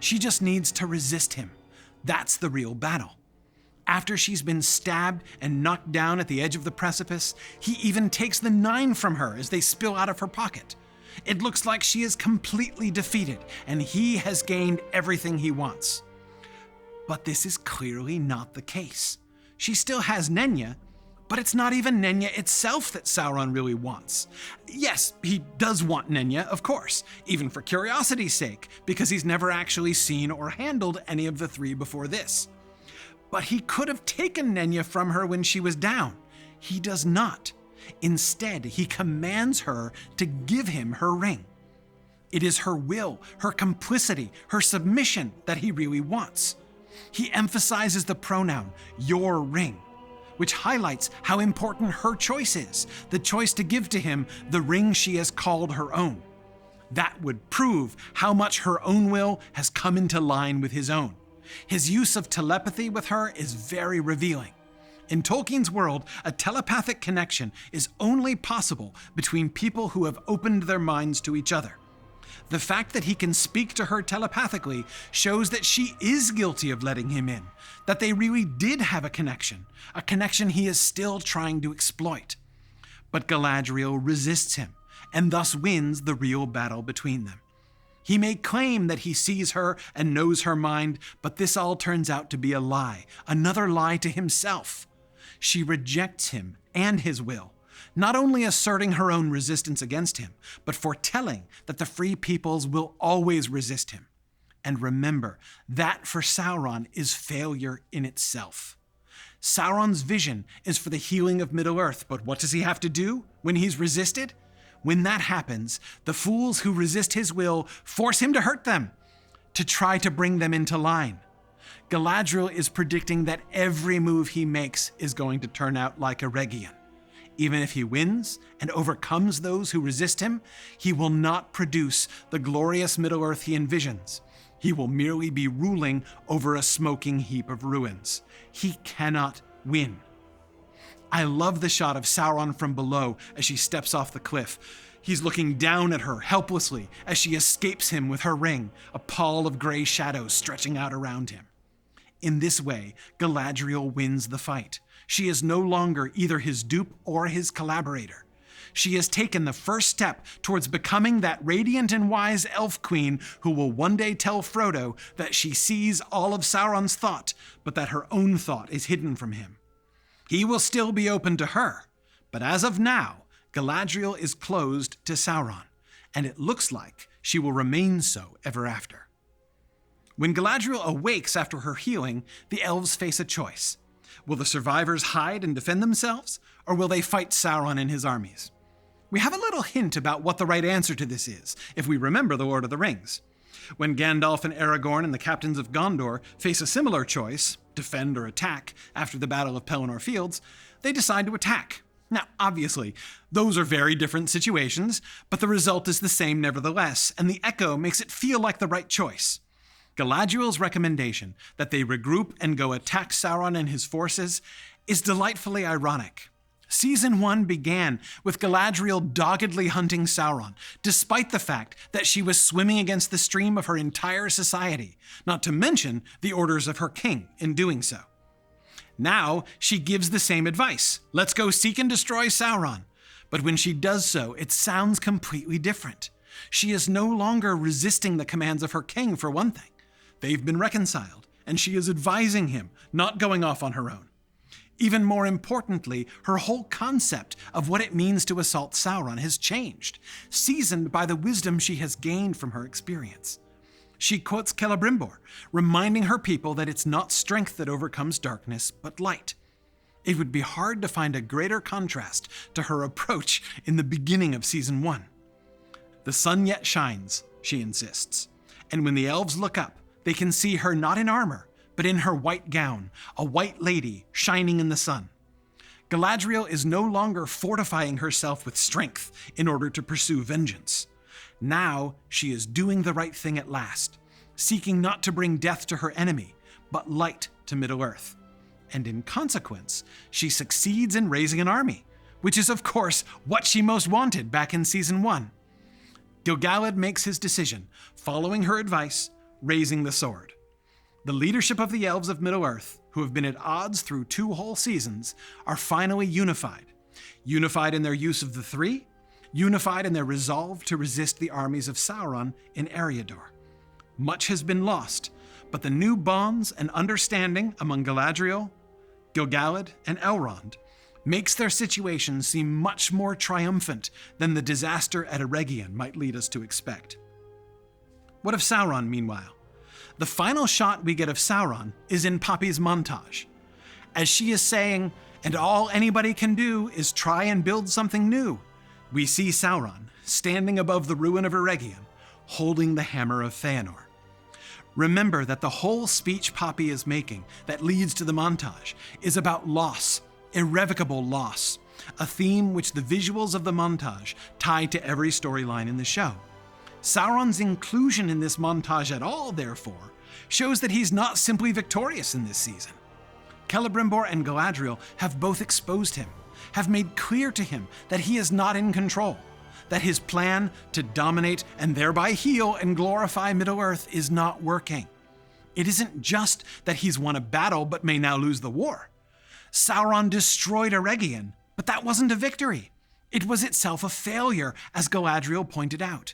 She just needs to resist him. That's the real battle. After she's been stabbed and knocked down at the edge of the precipice, he even takes the 9 from her as they spill out of her pocket. It looks like she is completely defeated, and he has gained everything he wants. But this is clearly not the case. She still has Nenya, but it's not even Nenya itself that Sauron really wants. Yes, he does want Nenya, of course, even for curiosity's sake, because he's never actually seen or handled any of the 3 before this. But he could have taken Nenya from her when she was down. He does not. Instead, he commands her to give him her ring. It is her will, her complicity, her submission that he really wants. He emphasizes the pronoun, your ring, which highlights how important her choice is, the choice to give to him the ring she has called her own. That would prove how much her own will has come into line with his own. His use of telepathy with her is very revealing. In Tolkien's world, a telepathic connection is only possible between people who have opened their minds to each other. The fact that he can speak to her telepathically shows that she is guilty of letting him in, that they really did have a connection he is still trying to exploit. But Galadriel resists him, and thus wins the real battle between them. He may claim that he sees her and knows her mind, but this all turns out to be a lie, another lie to himself. She rejects him and his will, not only asserting her own resistance against him, but foretelling that the free peoples will always resist him. And remember, that for Sauron is failure in itself. Sauron's vision is for the healing of Middle-earth, but what does he have to do when he's resisted? When that happens, the fools who resist his will force him to hurt them, to try to bring them into line. Galadriel is predicting that every move he makes is going to turn out like Eregion. Even if he wins and overcomes those who resist him, he will not produce the glorious Middle-earth he envisions. He will merely be ruling over a smoking heap of ruins. He cannot win. I love the shot of Sauron from below as she steps off the cliff. He's looking down at her helplessly as she escapes him with her ring, a pall of gray shadows stretching out around him. In this way, Galadriel wins the fight. She is no longer either his dupe or his collaborator. She has taken the first step towards becoming that radiant and wise elf queen who will one day tell Frodo that she sees all of Sauron's thought, but that her own thought is hidden from him. He will still be open to her, but as of now, Galadriel is closed to Sauron, and it looks like she will remain so ever after. When Galadriel awakes after her healing, the elves face a choice. Will the survivors hide and defend themselves, or will they fight Sauron and his armies? We have a little hint about what the right answer to this is, if we remember The Lord of the Rings. When Gandalf and Aragorn and the captains of Gondor face a similar choice, defend or attack, after the Battle of Pelennor Fields, they decide to attack. Now, obviously, those are very different situations, but the result is the same nevertheless, and the echo makes it feel like the right choice. Galadriel's recommendation that they regroup and go attack Sauron and his forces is delightfully ironic. Season 1 began with Galadriel doggedly hunting Sauron, despite the fact that she was swimming against the stream of her entire society, not to mention the orders of her king in doing so. Now, she gives the same advice. Let's go seek and destroy Sauron. But when she does so, it sounds completely different. She is no longer resisting the commands of her king, for one thing. They've been reconciled, and she is advising him, not going off on her own. Even more importantly, her whole concept of what it means to assault Sauron has changed, seasoned by the wisdom she has gained from her experience. She quotes Celebrimbor, reminding her people that it's not strength that overcomes darkness, but light. It would be hard to find a greater contrast to her approach in the beginning of Season 1. The sun yet shines, she insists, and when the elves look up, they can see her not in armor, but in her white gown, a white lady shining in the sun. Galadriel is no longer fortifying herself with strength in order to pursue vengeance. Now she is doing the right thing at last, seeking not to bring death to her enemy, but light to Middle-earth. And in consequence, she succeeds in raising an army, which is of course what she most wanted back in Season 1. Gil-galad makes his decision, following her advice, raising the sword. The leadership of the elves of Middle-earth, who have been at odds through 2 whole seasons, are finally unified. Unified in their use of the Three, unified in their resolve to resist the armies of Sauron in Eregion. Much has been lost, but the new bonds and understanding among Galadriel, Gil-galad, and Elrond makes their situation seem much more triumphant than the disaster at Eregion might lead us to expect. What of Sauron, meanwhile? The final shot we get of Sauron is in Poppy's montage. As she is saying, "And all anybody can do is try and build something new," we see Sauron standing above the ruin of Eregion, holding the hammer of Feanor. Remember that the whole speech Poppy is making that leads to the montage is about loss, irrevocable loss, a theme which the visuals of the montage tie to every storyline in the show. Sauron's inclusion in this montage at all, therefore, shows that he's not simply victorious in this season. Celebrimbor and Galadriel have both exposed him, have made clear to him that he is not in control, that his plan to dominate and thereby heal and glorify Middle-earth is not working. It isn't just that he's won a battle but may now lose the war. Sauron destroyed Eregion, but that wasn't a victory. It was itself a failure, as Galadriel pointed out.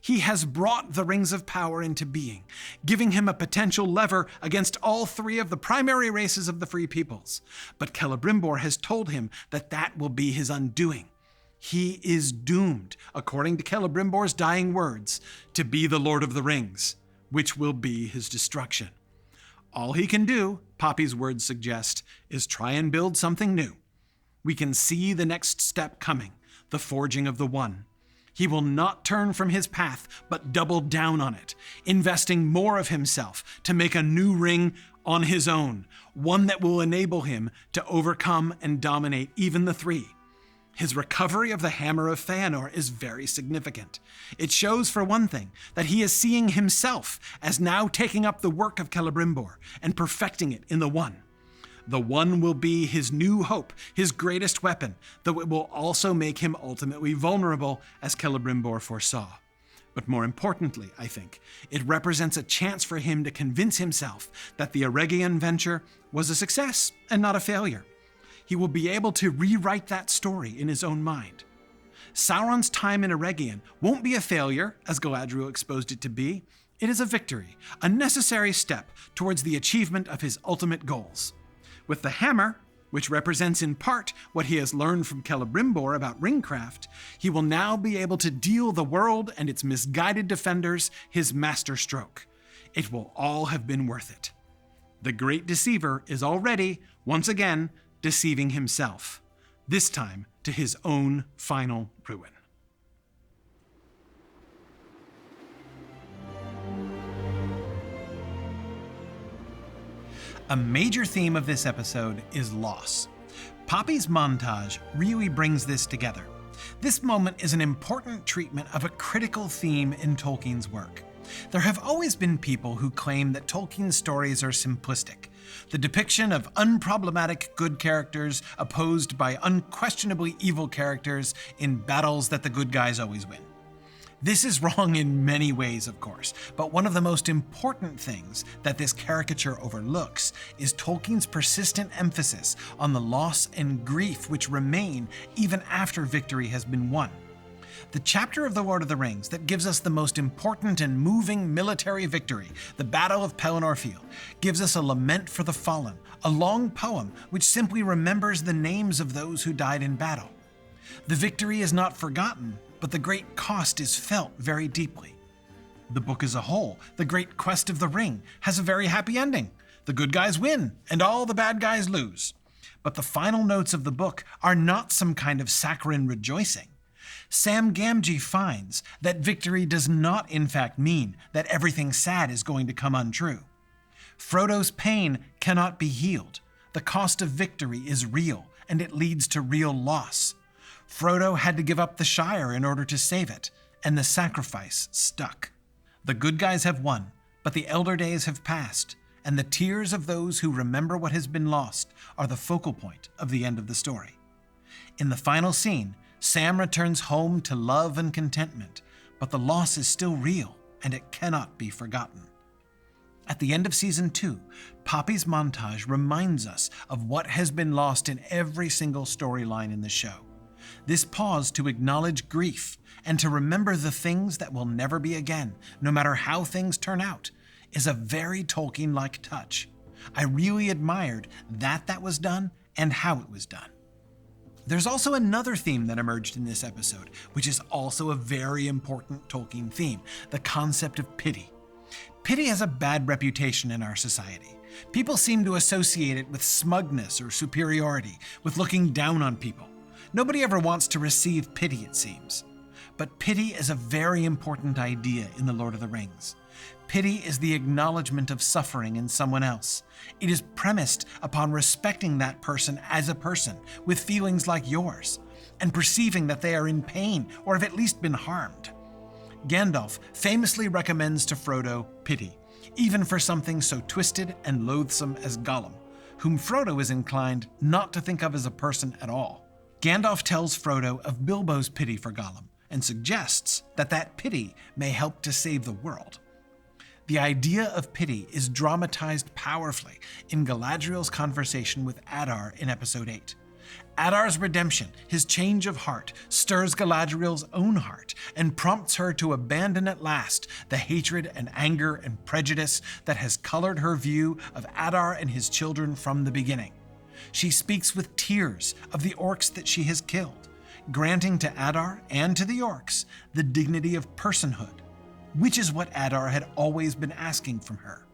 He has brought the Rings of Power into being, giving him a potential lever against all 3 of the primary races of the Free Peoples. But Celebrimbor has told him that that will be his undoing. He is doomed, according to Celebrimbor's dying words, to be the Lord of the Rings, which will be his destruction. All he can do, Poppy's words suggest, is try and build something new. We can see the next step coming, the forging of the One. He will not turn from his path, but double down on it, investing more of himself to make a new ring on his own, one that will enable him to overcome and dominate even the Three. His recovery of the Hammer of Feanor is very significant. It shows, for one thing, that he is seeing himself as now taking up the work of Celebrimbor and perfecting it in the One. The One will be his new hope, his greatest weapon, though it will also make him ultimately vulnerable, as Celebrimbor foresaw. But more importantly, I think, it represents a chance for him to convince himself that the Eregion venture was a success and not a failure. He will be able to rewrite that story in his own mind. Sauron's time in Eregion won't be a failure, as Galadriel exposed it to be. It is a victory, a necessary step towards the achievement of his ultimate goals. With the hammer, which represents in part what he has learned from Celebrimbor about ringcraft, he will now be able to deal the world and its misguided defenders his master stroke. It will all have been worth it. The great deceiver is already, once again, deceiving himself, this time to his own final ruin. A major theme of this episode is loss. Poppy's montage really brings this together. This moment is an important treatment of a critical theme in Tolkien's work. There have always been people who claim that Tolkien's stories are simplistic, the depiction of unproblematic good characters opposed by unquestionably evil characters in battles that the good guys always win. This is wrong in many ways, of course, but one of the most important things that this caricature overlooks is Tolkien's persistent emphasis on the loss and grief which remain even after victory has been won. The chapter of The Lord of the Rings that gives us the most important and moving military victory, the Battle of Pelennor Field, gives us a lament for the fallen, a long poem which simply remembers the names of those who died in battle. The victory is not forgotten, but the great cost is felt very deeply. The book as a whole, The Great Quest of the Ring, has a very happy ending. The good guys win, and all the bad guys lose. But the final notes of the book are not some kind of saccharine rejoicing. Sam Gamgee finds that victory does not in fact mean that everything sad is going to come untrue. Frodo's pain cannot be healed. The cost of victory is real, and it leads to real loss. Frodo had to give up the Shire in order to save it, and the sacrifice stuck. The good guys have won, but the elder days have passed, and the tears of those who remember what has been lost are the focal point of the end of the story. In the final scene, Sam returns home to love and contentment, but the loss is still real, and it cannot be forgotten. At the end of Season 2, Poppy's montage reminds us of what has been lost in every single storyline in the show. This pause to acknowledge grief and to remember the things that will never be again, no matter how things turn out, is a very Tolkien-like touch. I really admired that was done and how it was done. There's also another theme that emerged in this episode, which is also a very important Tolkien theme, the concept of pity. Pity has a bad reputation in our society. People seem to associate it with smugness or superiority, with looking down on people. Nobody ever wants to receive pity, it seems. But pity is a very important idea in The Lord of the Rings. Pity is the acknowledgement of suffering in someone else. It is premised upon respecting that person as a person, with feelings like yours, and perceiving that they are in pain or have at least been harmed. Gandalf famously recommends to Frodo pity, even for something so twisted and loathsome as Gollum, whom Frodo is inclined not to think of as a person at all. Gandalf tells Frodo of Bilbo's pity for Gollum and suggests that pity may help to save the world. The idea of pity is dramatized powerfully in Galadriel's conversation with Adar in Episode 8. Adar's redemption, his change of heart, stirs Galadriel's own heart and prompts her to abandon at last the hatred and anger and prejudice that has colored her view of Adar and his children from the beginning. She speaks with tears of the orcs that she has killed, granting to Adar and to the orcs the dignity of personhood, which is what Adar had always been asking from her.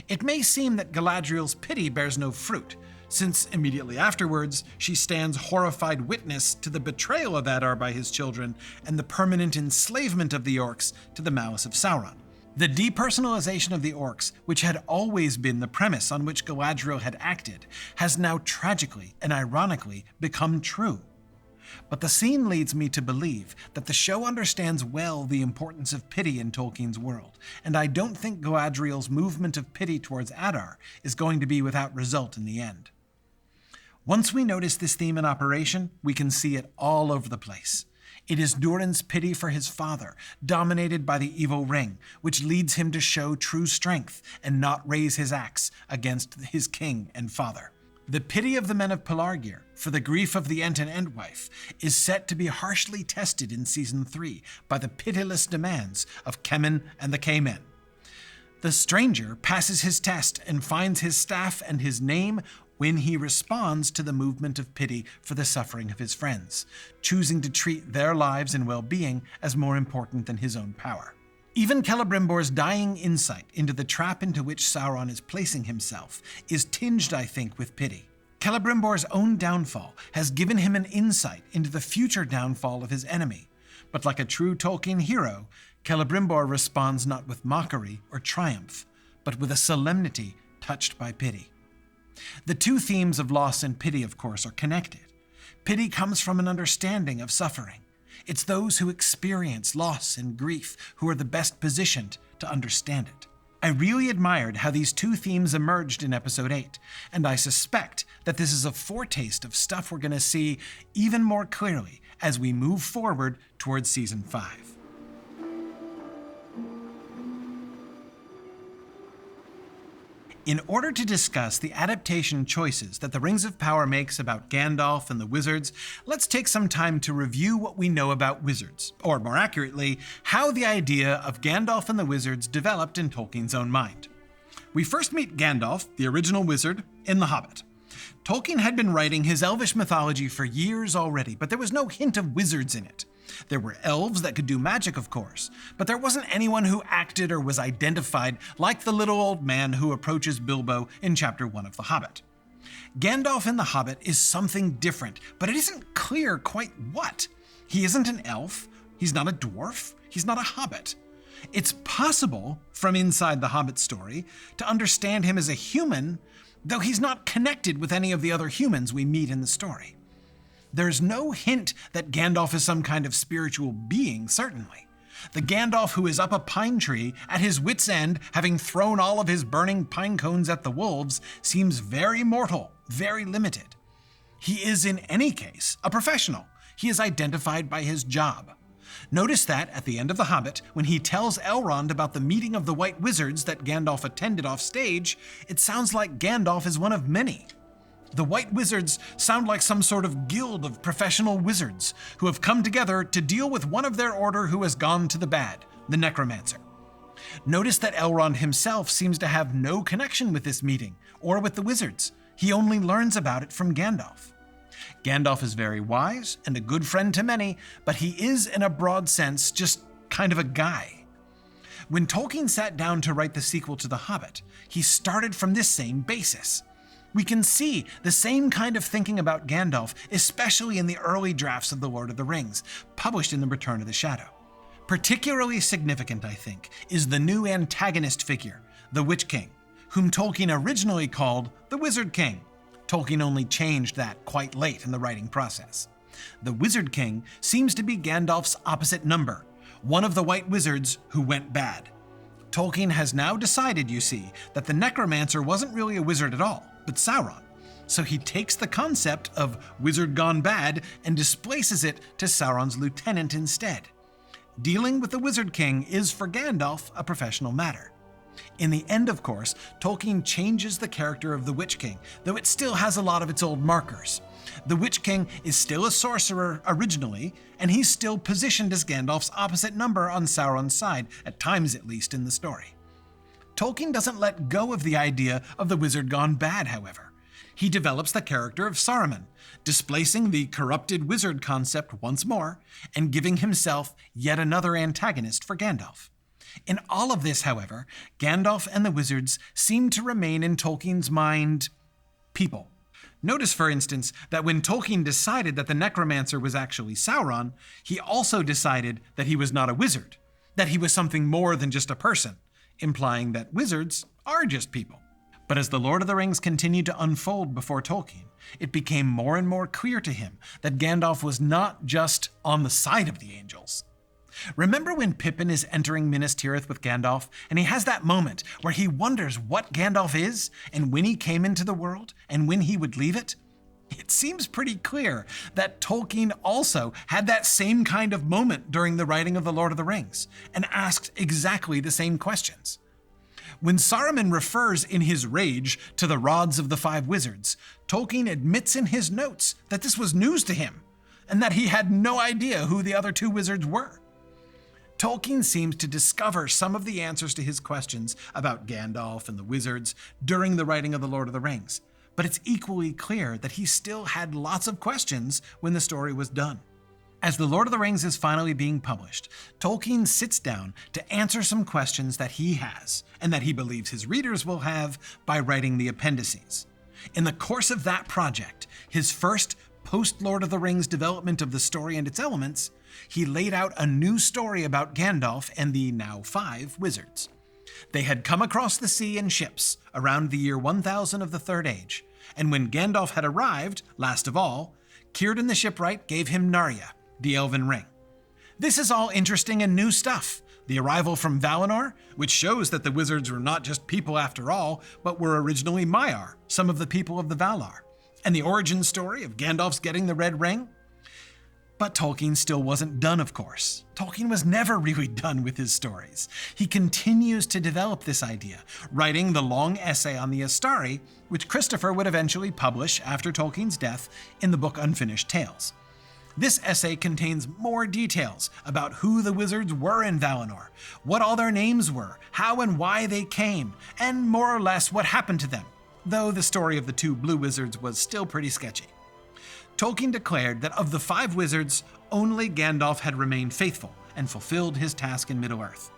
It may seem that Galadriel's pity bears no fruit, since immediately afterwards she stands horrified witness to the betrayal of Adar by his children and the permanent enslavement of the orcs to the malice of Sauron. The depersonalization of the orcs, which had always been the premise on which Galadriel had acted, has now tragically and ironically become true. But the scene leads me to believe that the show understands well the importance of pity in Tolkien's world, and I don't think Galadriel's movement of pity towards Adar is going to be without result in the end. Once we notice this theme in operation, we can see it all over the place. It is Durin's pity for his father, dominated by the evil ring, which leads him to show true strength and not raise his axe against his king and father. The pity of the men of Pelargir for the grief of the Ent and Entwife is set to be harshly tested in Season 3 by the pitiless demands of Kemen and the K-Men. The stranger passes his test and finds his staff and his name when he responds to the movement of pity for the suffering of his friends, choosing to treat their lives and well-being as more important than his own power. Even Celebrimbor's dying insight into the trap into which Sauron is placing himself is tinged, I think, with pity. Celebrimbor's own downfall has given him an insight into the future downfall of his enemy, but like a true Tolkien hero, Celebrimbor responds not with mockery or triumph, but with a solemnity touched by pity. The two themes of loss and pity, of course, are connected. Pity comes from an understanding of suffering. It's those who experience loss and grief who are the best positioned to understand it. I really admired how these two themes emerged in Episode 8, and I suspect that this is a foretaste of stuff we're going to see even more clearly as we move forward towards Season 5. In order to discuss the adaptation choices that the Rings of Power makes about Gandalf and the wizards, let's take some time to review what we know about wizards, or more accurately, how the idea of Gandalf and the wizards developed in Tolkien's own mind. We first meet Gandalf, the original wizard, in The Hobbit. Tolkien had been writing his elvish mythology for years already, but there was no hint of wizards in it. There were elves that could do magic, of course, but there wasn't anyone who acted or was identified like the little old man who approaches Bilbo in Chapter 1 of The Hobbit. Gandalf in The Hobbit is something different, but it isn't clear quite what. He isn't an elf, he's not a dwarf, he's not a hobbit. It's possible, from inside the Hobbit story, to understand him as a human, though he's not connected with any of the other humans we meet in the story. There's no hint that Gandalf is some kind of spiritual being, certainly. The Gandalf who is up a pine tree, at his wit's end, having thrown all of his burning pine cones at the wolves, seems very mortal, very limited. He is, in any case, a professional. He is identified by his job. Notice that, at the end of The Hobbit, when he tells Elrond about the meeting of the White Wizards that Gandalf attended off stage, it sounds like Gandalf is one of many. The White Wizards sound like some sort of guild of professional wizards who have come together to deal with one of their order who has gone to the bad, the Necromancer. Notice that Elrond himself seems to have no connection with this meeting or with the wizards. He only learns about it from Gandalf. Gandalf is very wise and a good friend to many, but he is, in a broad sense, just kind of a guy. When Tolkien sat down to write the sequel to The Hobbit, he started from this same basis. We can see the same kind of thinking about Gandalf, especially in the early drafts of The Lord of the Rings, published in The Return of the Shadow. Particularly significant, I think, is the new antagonist figure, the Witch King, whom Tolkien originally called the Wizard King. Tolkien only changed that quite late in the writing process. The Wizard King seems to be Gandalf's opposite number, one of the White Wizards who went bad. Tolkien has now decided, you see, that the Necromancer wasn't really a wizard at all, but Sauron. So he takes the concept of wizard gone bad and displaces it to Sauron's lieutenant instead. Dealing with the Wizard King is, for Gandalf, a professional matter. In the end, of course, Tolkien changes the character of the Witch King, though it still has a lot of its old markers. The Witch King is still a sorcerer originally, and he's still positioned as Gandalf's opposite number on Sauron's side, at times at least in the story. Tolkien doesn't let go of the idea of the wizard gone bad, however. He develops the character of Saruman, displacing the corrupted wizard concept once more, and giving himself yet another antagonist for Gandalf. In all of this, however, Gandalf and the wizards seem to remain in Tolkien's mind people. Notice, for instance, that when Tolkien decided that the Necromancer was actually Sauron, he also decided that he was not a wizard, that he was something more than just a person, implying that wizards are just people. But as The Lord of the Rings continued to unfold before Tolkien, it became more and more clear to him that Gandalf was not just on the side of the angels. Remember when Pippin is entering Minas Tirith with Gandalf, and he has that moment where he wonders what Gandalf is, and when he came into the world, and when he would leave it? It seems pretty clear that Tolkien also had that same kind of moment during the writing of The Lord of the Rings, and asked exactly the same questions. When Saruman refers in his rage to the rods of the five wizards, Tolkien admits in his notes that this was news to him, and that he had no idea who the other two wizards were. Tolkien seems to discover some of the answers to his questions about Gandalf and the wizards during the writing of The Lord of the Rings, but it's equally clear that he still had lots of questions when the story was done. As The Lord of the Rings is finally being published, Tolkien sits down to answer some questions that he has, and that he believes his readers will have, by writing the appendices. In the course of that project, his first post-Lord of the Rings development of the story and its elements, he laid out a new story about Gandalf and the now 5 wizards. They had come across the sea in ships around the year 1000 of the Third Age, and when Gandalf had arrived, last of all, Círdan the shipwright gave him Narya, the elven ring. This is all interesting and new stuff. The arrival from Valinor, which shows that the wizards were not just people after all, but were originally Maiar, some of the people of the Valar. And the origin story of Gandalf's getting the red ring. But Tolkien still wasn't done, of course. Tolkien was never really done with his stories. He continues to develop this idea, writing the long essay on the Astari, which Christopher would eventually publish after Tolkien's death in the book Unfinished Tales. This essay contains more details about who the wizards were in Valinor, what all their names were, how and why they came, and more or less what happened to them, though the story of the 2 blue wizards was still pretty sketchy. Tolkien declared that of the 5 wizards, only Gandalf had remained faithful and fulfilled his task in Middle-earth.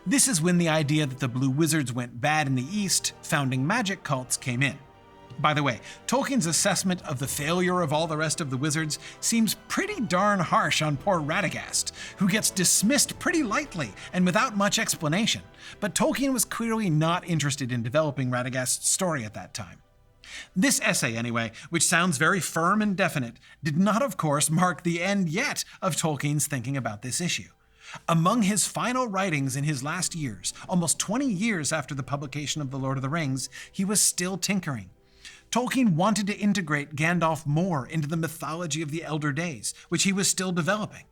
This is when the idea that the blue wizards went bad in the East, founding magic cults, came in. By the way, Tolkien's assessment of the failure of all the rest of the wizards seems pretty darn harsh on poor Radagast, who gets dismissed pretty lightly and without much explanation, but Tolkien was clearly not interested in developing Radagast's story at that time. This essay, anyway, which sounds very firm and definite, did not, of course, mark the end yet of Tolkien's thinking about this issue. Among his final writings in his last years, almost 20 years after the publication of The Lord of the Rings, he was still tinkering. Tolkien wanted to integrate Gandalf more into the mythology of the Elder Days, which he was still developing.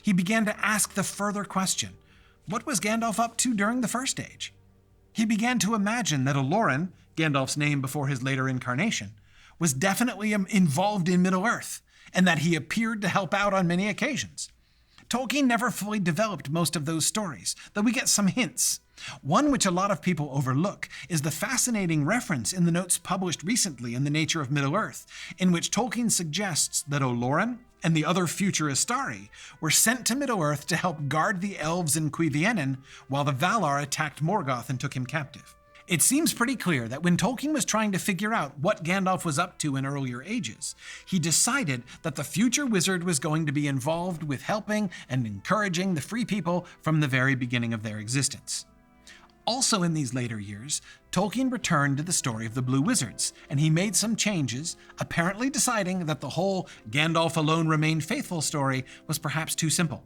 He began to ask the further question, what was Gandalf up to during the First Age? He began to imagine that Olorin, Gandalf's name before his later incarnation, was definitely involved in Middle-earth, and that he appeared to help out on many occasions. Tolkien never fully developed most of those stories, though we get some hints. One which a lot of people overlook is the fascinating reference in the notes published recently in The Nature of Middle-earth, in which Tolkien suggests that Olorin and the other future Istari were sent to Middle-earth to help guard the elves in Cuiviénen while the Valar attacked Morgoth and took him captive. It seems pretty clear that when Tolkien was trying to figure out what Gandalf was up to in earlier ages, he decided that the future wizard was going to be involved with helping and encouraging the free people from the very beginning of their existence. Also in these later years, Tolkien returned to the story of the Blue Wizards, and he made some changes, apparently deciding that the whole Gandalf alone remained faithful story was perhaps too simple.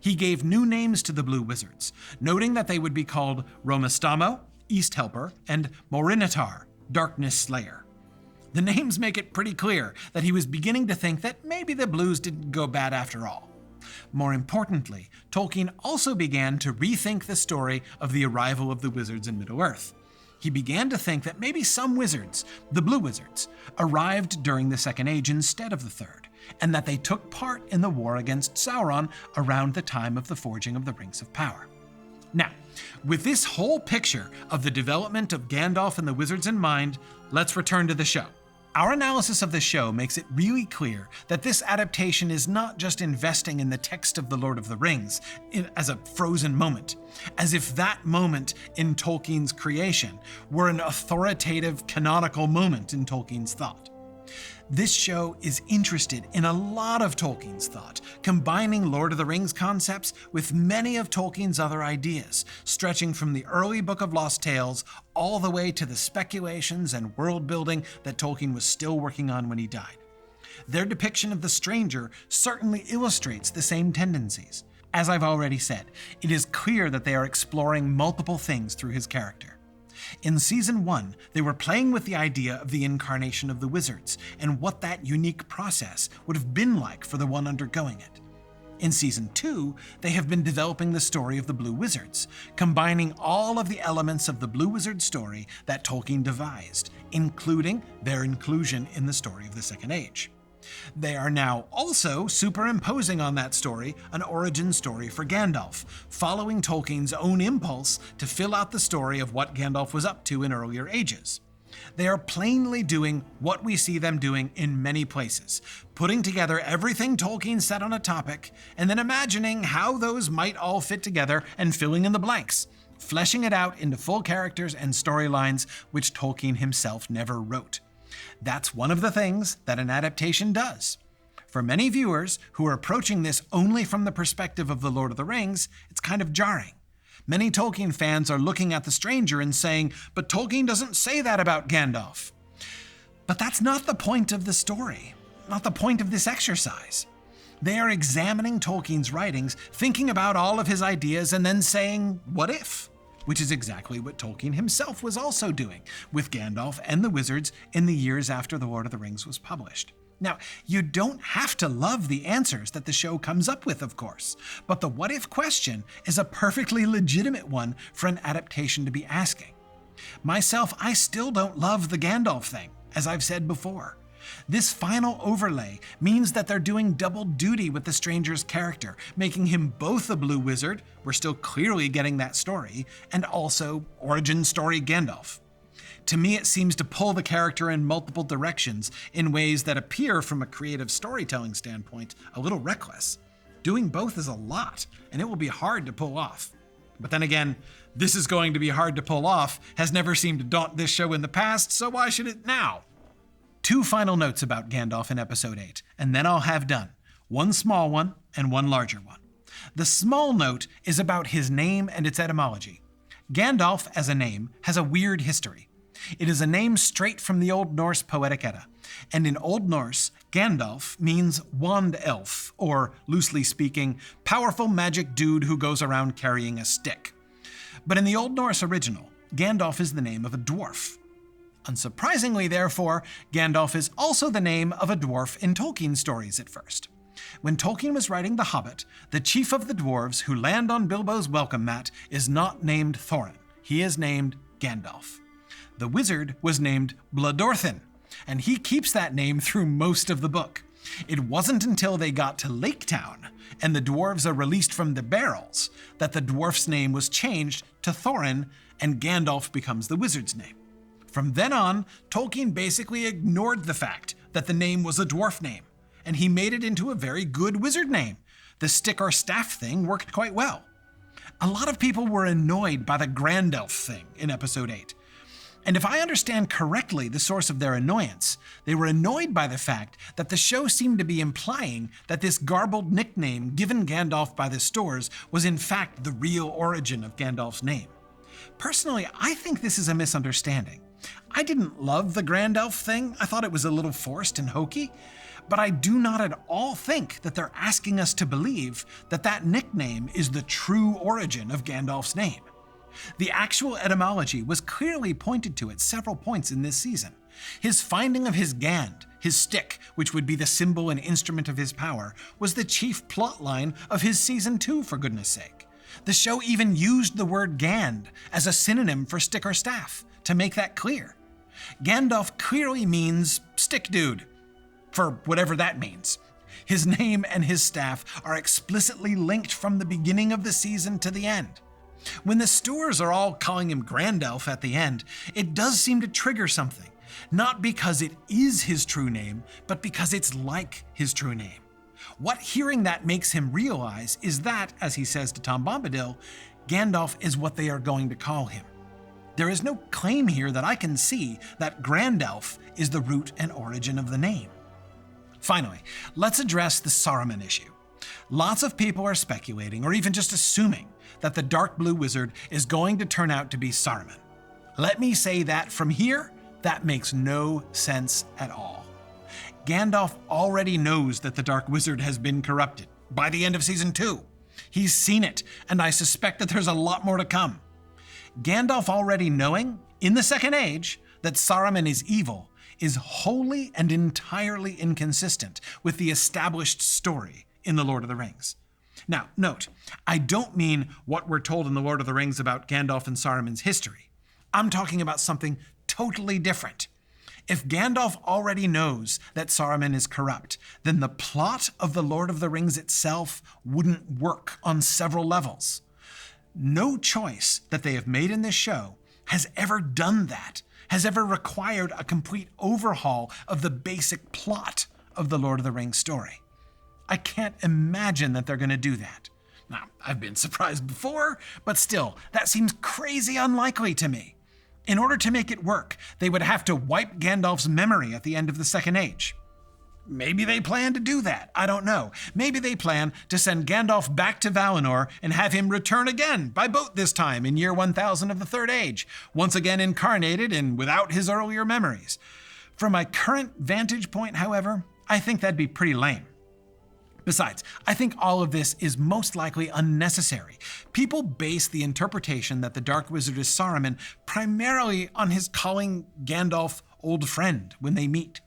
He gave new names to the Blue Wizards, noting that they would be called Romastamo, East Helper, and Morinitar, Darkness Slayer. The names make it pretty clear that he was beginning to think that maybe the Blues didn't go bad after all. More importantly, Tolkien also began to rethink the story of the arrival of the wizards in Middle-earth. He began to think that maybe some wizards, the Blue Wizards, arrived during the Second Age instead of the Third, and that they took part in the war against Sauron around the time of the forging of the Rings of Power. Now, with this whole picture of the development of Gandalf and the wizards in mind, let's return to the show. Our analysis of the show makes it really clear that this adaptation is not just investing in the text of The Lord of the Rings as a frozen moment, as if that moment in Tolkien's creation were an authoritative, canonical moment in Tolkien's thought. This show is interested in a lot of Tolkien's thought, combining Lord of the Rings concepts with many of Tolkien's other ideas, stretching from the early Book of Lost Tales all the way to the speculations and world building that Tolkien was still working on when he died. Their depiction of the stranger certainly illustrates the same tendencies. As I've already said, it is clear that they are exploring multiple things through his character. In Season 1, they were playing with the idea of the incarnation of the wizards and what that unique process would have been like for the one undergoing it. In Season 2, they have been developing the story of the Blue Wizards, combining all of the elements of the Blue Wizard story that Tolkien devised, including their inclusion in the story of the Second Age. They are now also superimposing on that story an origin story for Gandalf, following Tolkien's own impulse to fill out the story of what Gandalf was up to in earlier ages. They are plainly doing what we see them doing in many places, putting together everything Tolkien said on a topic, and then imagining how those might all fit together and filling in the blanks, fleshing it out into full characters and storylines which Tolkien himself never wrote. That's one of the things that an adaptation does. For many viewers who are approaching this only from the perspective of The Lord of the Rings, it's kind of jarring. Many Tolkien fans are looking at the stranger and saying, but Tolkien doesn't say that about Gandalf. But that's not the point of the story, not the point of this exercise. They are examining Tolkien's writings, thinking about all of his ideas, and then saying, what if? Which is exactly what Tolkien himself was also doing with Gandalf and the wizards in the years after The Lord of the Rings was published. Now, you don't have to love the answers that the show comes up with, of course, but the what if question is a perfectly legitimate one for an adaptation to be asking. Myself, I still don't love the Gandalf thing, as I've said before. This final overlay means that they're doing double duty with the stranger's character, making him both a Blue Wizard, we're still clearly getting that story, and also origin story Gandalf. To me, it seems to pull the character in multiple directions in ways that appear, from a creative storytelling standpoint, a little reckless. Doing both is a lot, and it will be hard to pull off. But then again, this is going to be hard to pull off has never seemed to daunt this show in the past, so why should it now? 2 final notes about Gandalf in Episode 8, and then I'll have done. One small one and one larger one. The small note is about his name and its etymology. Gandalf, as a name, has a weird history. It is a name straight from the Old Norse Poetic Edda, and in Old Norse, Gandalf means wand elf, or, loosely speaking, powerful magic dude who goes around carrying a stick. But in the Old Norse original, Gandalf is the name of a dwarf. Unsurprisingly, therefore, Gandalf is also the name of a dwarf in Tolkien stories at first. When Tolkien was writing The Hobbit, the chief of the dwarves who land on Bilbo's welcome mat is not named Thorin. He is named Gandalf. The wizard was named Blodorthin, and he keeps that name through most of the book. It wasn't until they got to Lake Town and the dwarves are released from the barrels that the dwarf's name was changed to Thorin and Gandalf becomes the wizard's name. From then on, Tolkien basically ignored the fact that the name was a dwarf name, and he made it into a very good wizard name. The stick or staff thing worked quite well. A lot of people were annoyed by the Gandalf thing in episode 8. And if I understand correctly the source of their annoyance, they were annoyed by the fact that the show seemed to be implying that this garbled nickname given Gandalf by the Stores was in fact the real origin of Gandalf's name. Personally, I think this is a misunderstanding. I didn't love the Gandalf thing. I thought it was a little forced and hokey. But I do not at all think that they're asking us to believe that that nickname is the true origin of Gandalf's name. The actual etymology was clearly pointed to at several points in this season. His finding of his Gand, his stick, which would be the symbol and instrument of his power, was the chief plotline of his season 2, for goodness sake. The show even used the word Gand as a synonym for stick or staff, to make that clear. Gandalf clearly means stick dude, for whatever that means. His name and his staff are explicitly linked from the beginning of the season to the end. When the Stewards are all calling him Grandalf at the end, it does seem to trigger something. Not because it is his true name, but because it's like his true name. What hearing that makes him realize is that, as he says to Tom Bombadil, Gandalf is what they are going to call him. There is no claim here that I can see that Grandalf is the root and origin of the name. Finally, let's address the Saruman issue. Lots of people are speculating, or even just assuming, that the Dark Blue Wizard is going to turn out to be Saruman. Let me say that from here, that makes no sense at all. Gandalf already knows that the Dark Wizard has been corrupted by the end of season 2. He's seen it, and I suspect that there's a lot more to come. Gandalf already knowing, in the Second Age, that Saruman is evil is wholly and entirely inconsistent with the established story in The Lord of the Rings. Now, note, I don't mean what we're told in The Lord of the Rings about Gandalf and Saruman's history. I'm talking about something totally different. If Gandalf already knows that Saruman is corrupt, then the plot of The Lord of the Rings itself wouldn't work on several levels. No choice that they have made in this show has ever done that, has ever required a complete overhaul of the basic plot of the Lord of the Rings story. I can't imagine that they're going to do that. Now, I've been surprised before, but still, that seems crazy unlikely to me. In order to make it work, they would have to wipe Gandalf's memory at the end of the Second Age. Maybe they plan to do that, I don't know. Maybe they plan to send Gandalf back to Valinor and have him return again, by boat this time, in year 1000 of the Third Age, once again incarnated and without his earlier memories. From my current vantage point, however, I think that'd be pretty lame. Besides, I think all of this is most likely unnecessary. People base the interpretation that the Dark Wizard is Saruman primarily on his calling Gandalf old friend when they meet.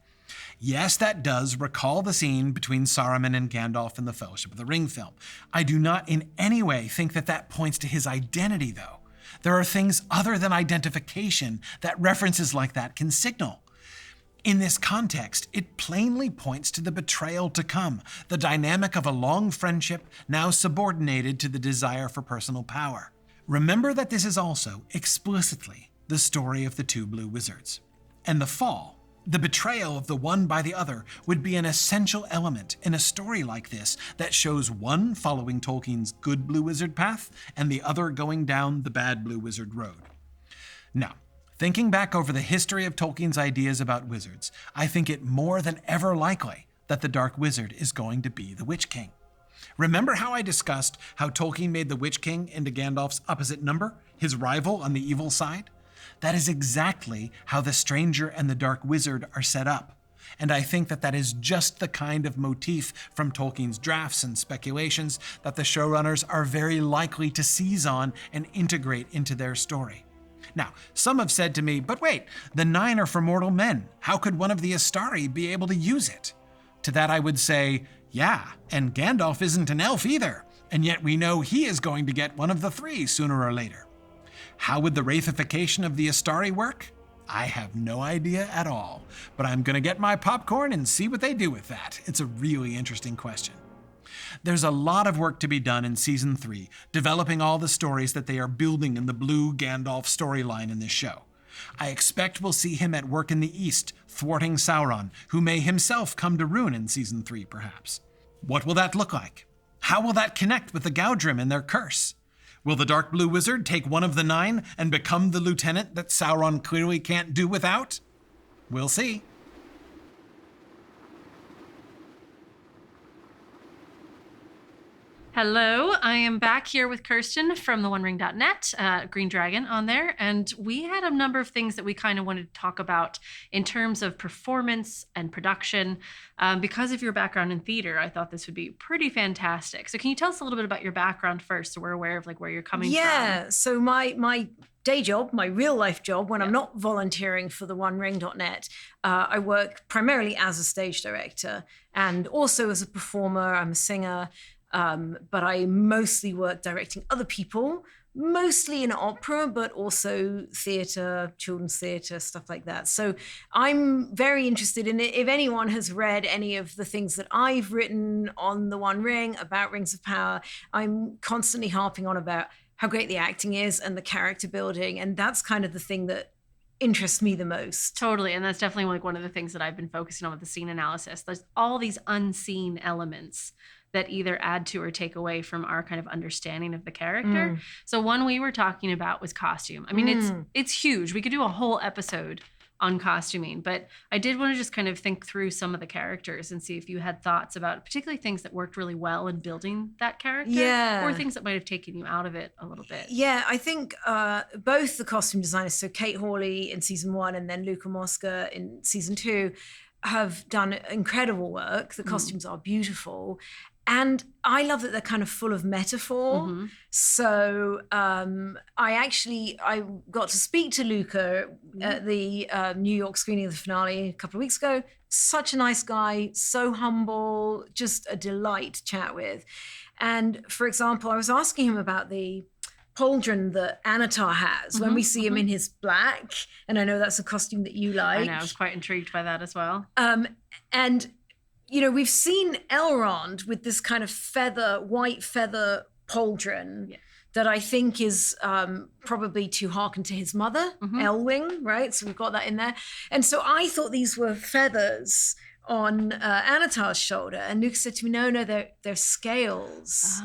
Yes, that does recall the scene between Saruman and Gandalf in the Fellowship of the Ring film. I do not in any way think that that points to his identity, though. There are things other than identification that references like that can signal. In this context, it plainly points to the betrayal to come, the dynamic of a long friendship now subordinated to the desire for personal power. Remember that this is also, explicitly, the story of the two blue wizards. And the fall, the betrayal of the one by the other, would be an essential element in a story like this that shows one following Tolkien's good blue wizard path and the other going down the bad blue wizard road. Now, thinking back over the history of Tolkien's ideas about wizards, I think it more than ever likely that the Dark Wizard is going to be the Witch King. Remember how I discussed how Tolkien made the Witch King into Gandalf's opposite number, his rival on the evil side? That is exactly how the Stranger and the Dark Wizard are set up. And I think that that is just the kind of motif from Tolkien's drafts and speculations that the showrunners are very likely to seize on and integrate into their story. Now, some have said to me, but wait, the 9 are for mortal men. How could one of the Astari be able to use it? To that I would say, Yeah, and Gandalf isn't an elf either, and yet we know he is going to get one of the three sooner or later. How would the wraithification of the Astari work? I have no idea at all, but I'm going to get my popcorn and see what they do with that. It's a really interesting question. There's a lot of work to be done in Season 3, developing all the stories that they are building in the Blue Gandalf storyline in this show. I expect we'll see him at work in the East, thwarting Sauron, who may himself come to ruin in Season 3, perhaps. What will that look like? How will that connect with the Gaudrim and their curse? Will the Dark Blue Wizard take one of the 9 and become the lieutenant that Sauron clearly can't do without? We'll see. Hello, I am back here with Kirsten from theonering.net, Green Dragon on there, and we had a number of things that we kind of wanted to talk about in terms of performance and production. Because of your background in theater, I thought this would be pretty fantastic. So can you tell us a little bit about your background first, so we're aware of like where you're coming from? Yeah, so my day job, my real life job, when I'm not volunteering for theonering.net, I work primarily as a stage director and also as a performer. I'm a singer. But I mostly work directing other people, mostly in opera, but also theater, children's theater, stuff like that. So I'm very interested in it. If anyone has read any of the things that I've written on The One Ring about Rings of Power, I'm constantly harping on about how great the acting is and the character building. And that's kind of the thing that interests me the most. Totally, and that's definitely like one of the things that I've been focusing on with the scene analysis. There's all these unseen elements that either add to or take away from our kind of understanding of the character. So one we were talking about was costume. I mean, it's huge. We could do a whole episode on costuming, but I did want to just kind of think through some of the characters and see if you had thoughts about particularly things that worked really well in building that character, or things that might have taken you out of it a little bit. Yeah, I think both the costume designers, so Kate Hawley in season 1 and then Luca Mosca in season 2, have done incredible work. The costumes are beautiful. And I love that they're kind of full of metaphor. So I got to speak to Luca at the New York screening of the finale a couple of weeks ago. Such a nice guy, so humble, just a delight to chat with. And for example, I was asking him about the pauldron that Anatar has when we see him in his black. And I know that's a costume that you like. I know, I was quite intrigued by that as well. And you know, we've seen Elrond with this kind of white feather pauldron that I think is probably to hearken to his mother, Elwing, right? So we've got that in there. And so I thought these were feathers on Anatar's shoulder. And Luke said to me, no, they're scales.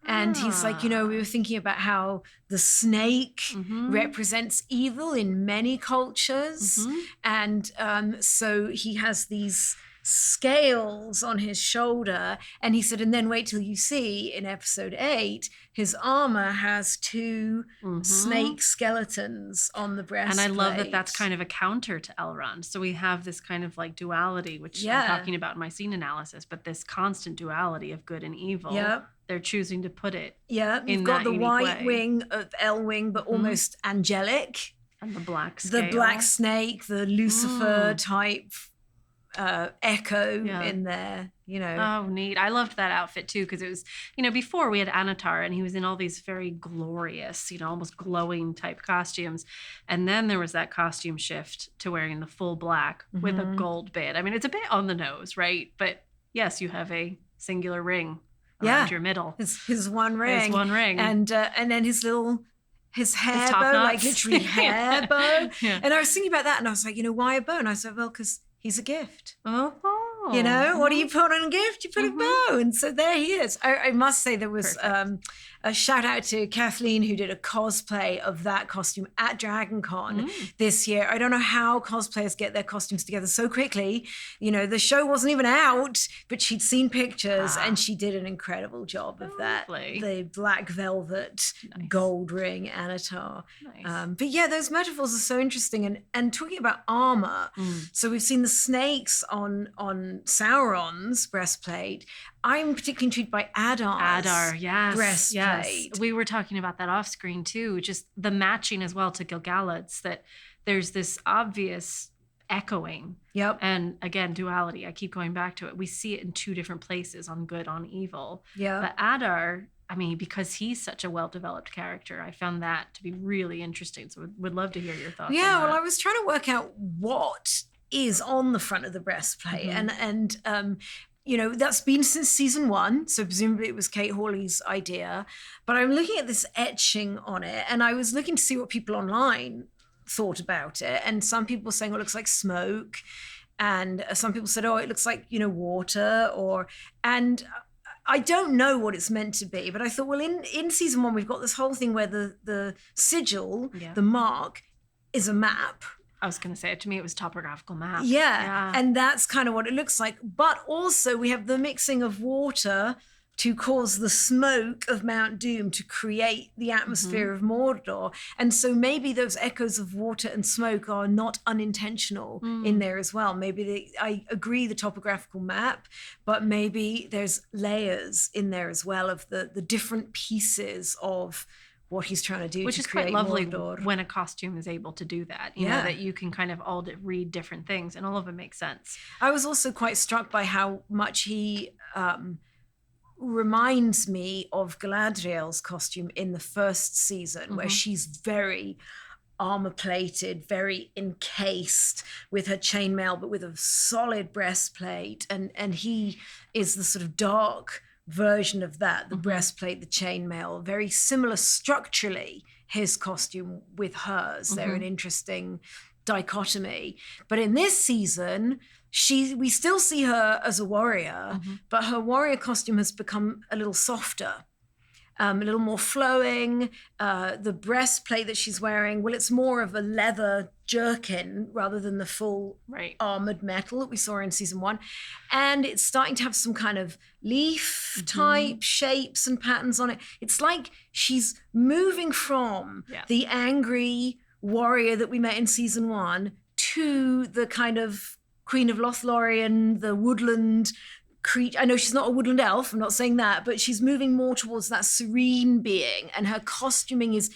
And he's like, you know, we were thinking about how the snake represents evil in many cultures. And so he has these scales on his shoulder, and he said, and then wait till you see in episode 8 his armor has 2 snake skeletons on the breastplate. And I love that that's kind of a counter to Elrond. So we have this kind of like duality, which I'm talking about in my scene analysis, but this constant duality of good and evil. They're choosing to put it you've got the white wing of Elwing, but almost angelic, and the black scale. The black snake, the Lucifer type echo in there, you know. Oh, neat. I loved that outfit too, because it was, you know, before we had Anatar and he was in all these very glorious, you know, almost glowing type costumes. And then there was that costume shift to wearing the full black with a gold bit. I mean, it's a bit on the nose, right? But yes, you have a singular ring around your middle. His one ring. His one ring. And then his hair bow, like literally hair bow. And I was thinking about that and I was like, you know, why a bow? And I said, well, because he's a gift. You know, what do you put on a gift? You put a bow. And so there he is. I must say there was a shout out to Kathleen, who did a cosplay of that costume at DragonCon this year. I don't know how cosplayers get their costumes together so quickly. You know, the show wasn't even out, but she'd seen pictures and she did an incredible job of that. The black velvet gold ring Anatar. But yeah, those metaphors are so interesting. And talking about armor, so we've seen the snakes on Sauron's breastplate. I'm particularly intrigued by Adar's breastplate. Yes. We were talking about that off screen too, just the matching as well to Gilgalad's, that there's this obvious echoing. Yep. And again, duality. I keep going back to it. We see it in two different places, on good, on evil. Yeah. But Adar, I mean, because he's such a well-developed character, I found that to be really interesting. So would love to hear your thoughts on that. Well, I was trying to work out what is on the front of the breastplate. And that's been since season 1. So presumably it was Kate Hawley's idea. But I'm looking at this etching on it, and I was looking to see what people online thought about it. And some people were saying, it looks like smoke. And some people said, it looks like, water. And I don't know what it's meant to be, but I thought, well, in season 1, we've got this whole thing where the sigil, the mark, is a map. I was going to say, to me, it was a topographical map. Yeah, and that's kind of what it looks like. But also we have the mixing of water to cause the smoke of Mount Doom to create the atmosphere of Mordor. And so maybe those echoes of water and smoke are not unintentional in there as well. Maybe I agree, the topographical map, but maybe there's layers in there as well of the different pieces of what he's trying to do, which to is create quite lovely Mordor. When a costume is able to do that. You know, that you can kind of all read different things, and all of it makes sense. I was also quite struck by how much he reminds me of Galadriel's costume in the first season, where she's very armor plated, very encased with her chainmail, but with a solid breastplate, and he is the sort of dark version of that, the breastplate, the chainmail, very similar structurally, his costume with hers. They're an interesting dichotomy. But in this season, we still see her as a warrior, but her warrior costume has become a little softer, a little more flowing. The breastplate that she's wearing, well, it's more of a leather jerkin rather than the full armored metal that we saw in season 1. And it's starting to have some kind of leaf type shapes and patterns on it. It's like she's moving from the angry warrior that we met in season 1 to the kind of Queen of Lothlorien, the woodland creature. I know she's not a woodland elf, I'm not saying that, but she's moving more towards that serene being, and her costuming is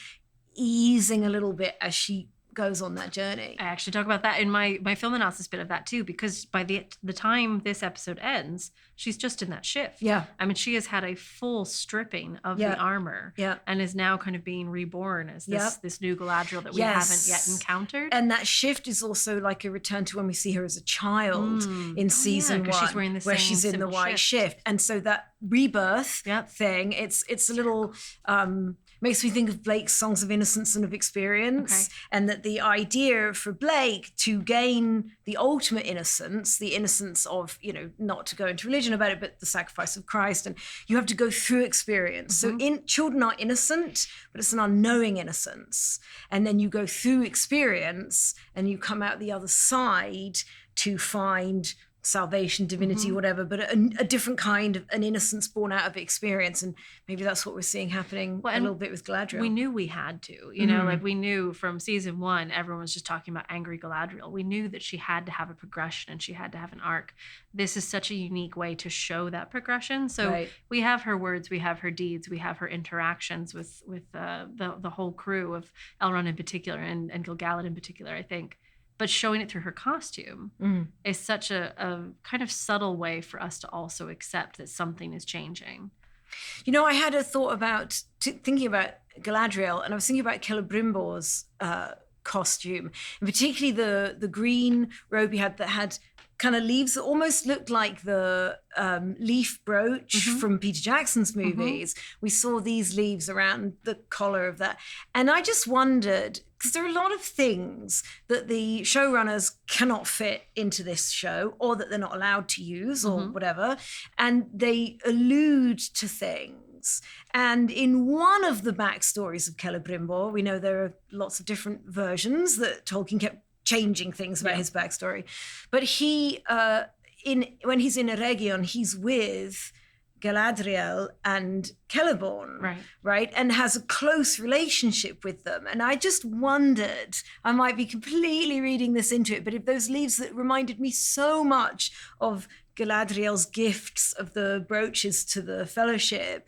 easing a little bit as she goes on that journey. I actually talk about that in my film analysis bit of that too, because by the time this episode ends, she's just in that shift. Yeah. I mean, she has had a full stripping of the armor and is now kind of being reborn as this new Galadriel that we haven't yet encountered. And that shift is also like a return to when we see her as a child in season 1, she's wearing where she's in the white shift. And so that rebirth thing, it's a little makes me think of Blake's Songs of Innocence and of Experience, and that the idea for Blake to gain the ultimate innocence, the innocence of, not to go into religion about it, but the sacrifice of Christ, and you have to go through experience. So children are innocent, but it's an unknowing innocence. And then you go through experience and you come out the other side to find salvation, divinity, whatever, but a different kind of an innocence born out of experience. And maybe that's what we're seeing happening a little bit with Galadriel. We knew we had to, like we knew from season 1, everyone was just talking about angry Galadriel. We knew that she had to have a progression and she had to have an arc. This is such a unique way to show that progression. So we have her words, we have her deeds, we have her interactions with the whole crew of Elrond in particular and Gil-galad in particular, I think. But showing it through her costume is such a kind of subtle way for us to also accept that something is changing. I had a thought about thinking about Galadriel, and I was thinking about Celebrimbor's costume, and particularly the green robe he had that had kind of leaves that almost looked like the leaf brooch from Peter Jackson's movies. We saw these leaves around the collar of that. And I just wondered, because there are a lot of things that the showrunners cannot fit into this show, or that they're not allowed to use, or whatever, and they allude to things. And in one of the backstories of Celebrimbor, we know there are lots of different versions that Tolkien kept changing things about his backstory. But he, when he's in Eregion, he's with Galadriel and Celeborn, right? And has a close relationship with them. And I just wondered, I might be completely reading this into it, but if those leaves that reminded me so much of Galadriel's gifts of the brooches to the Fellowship.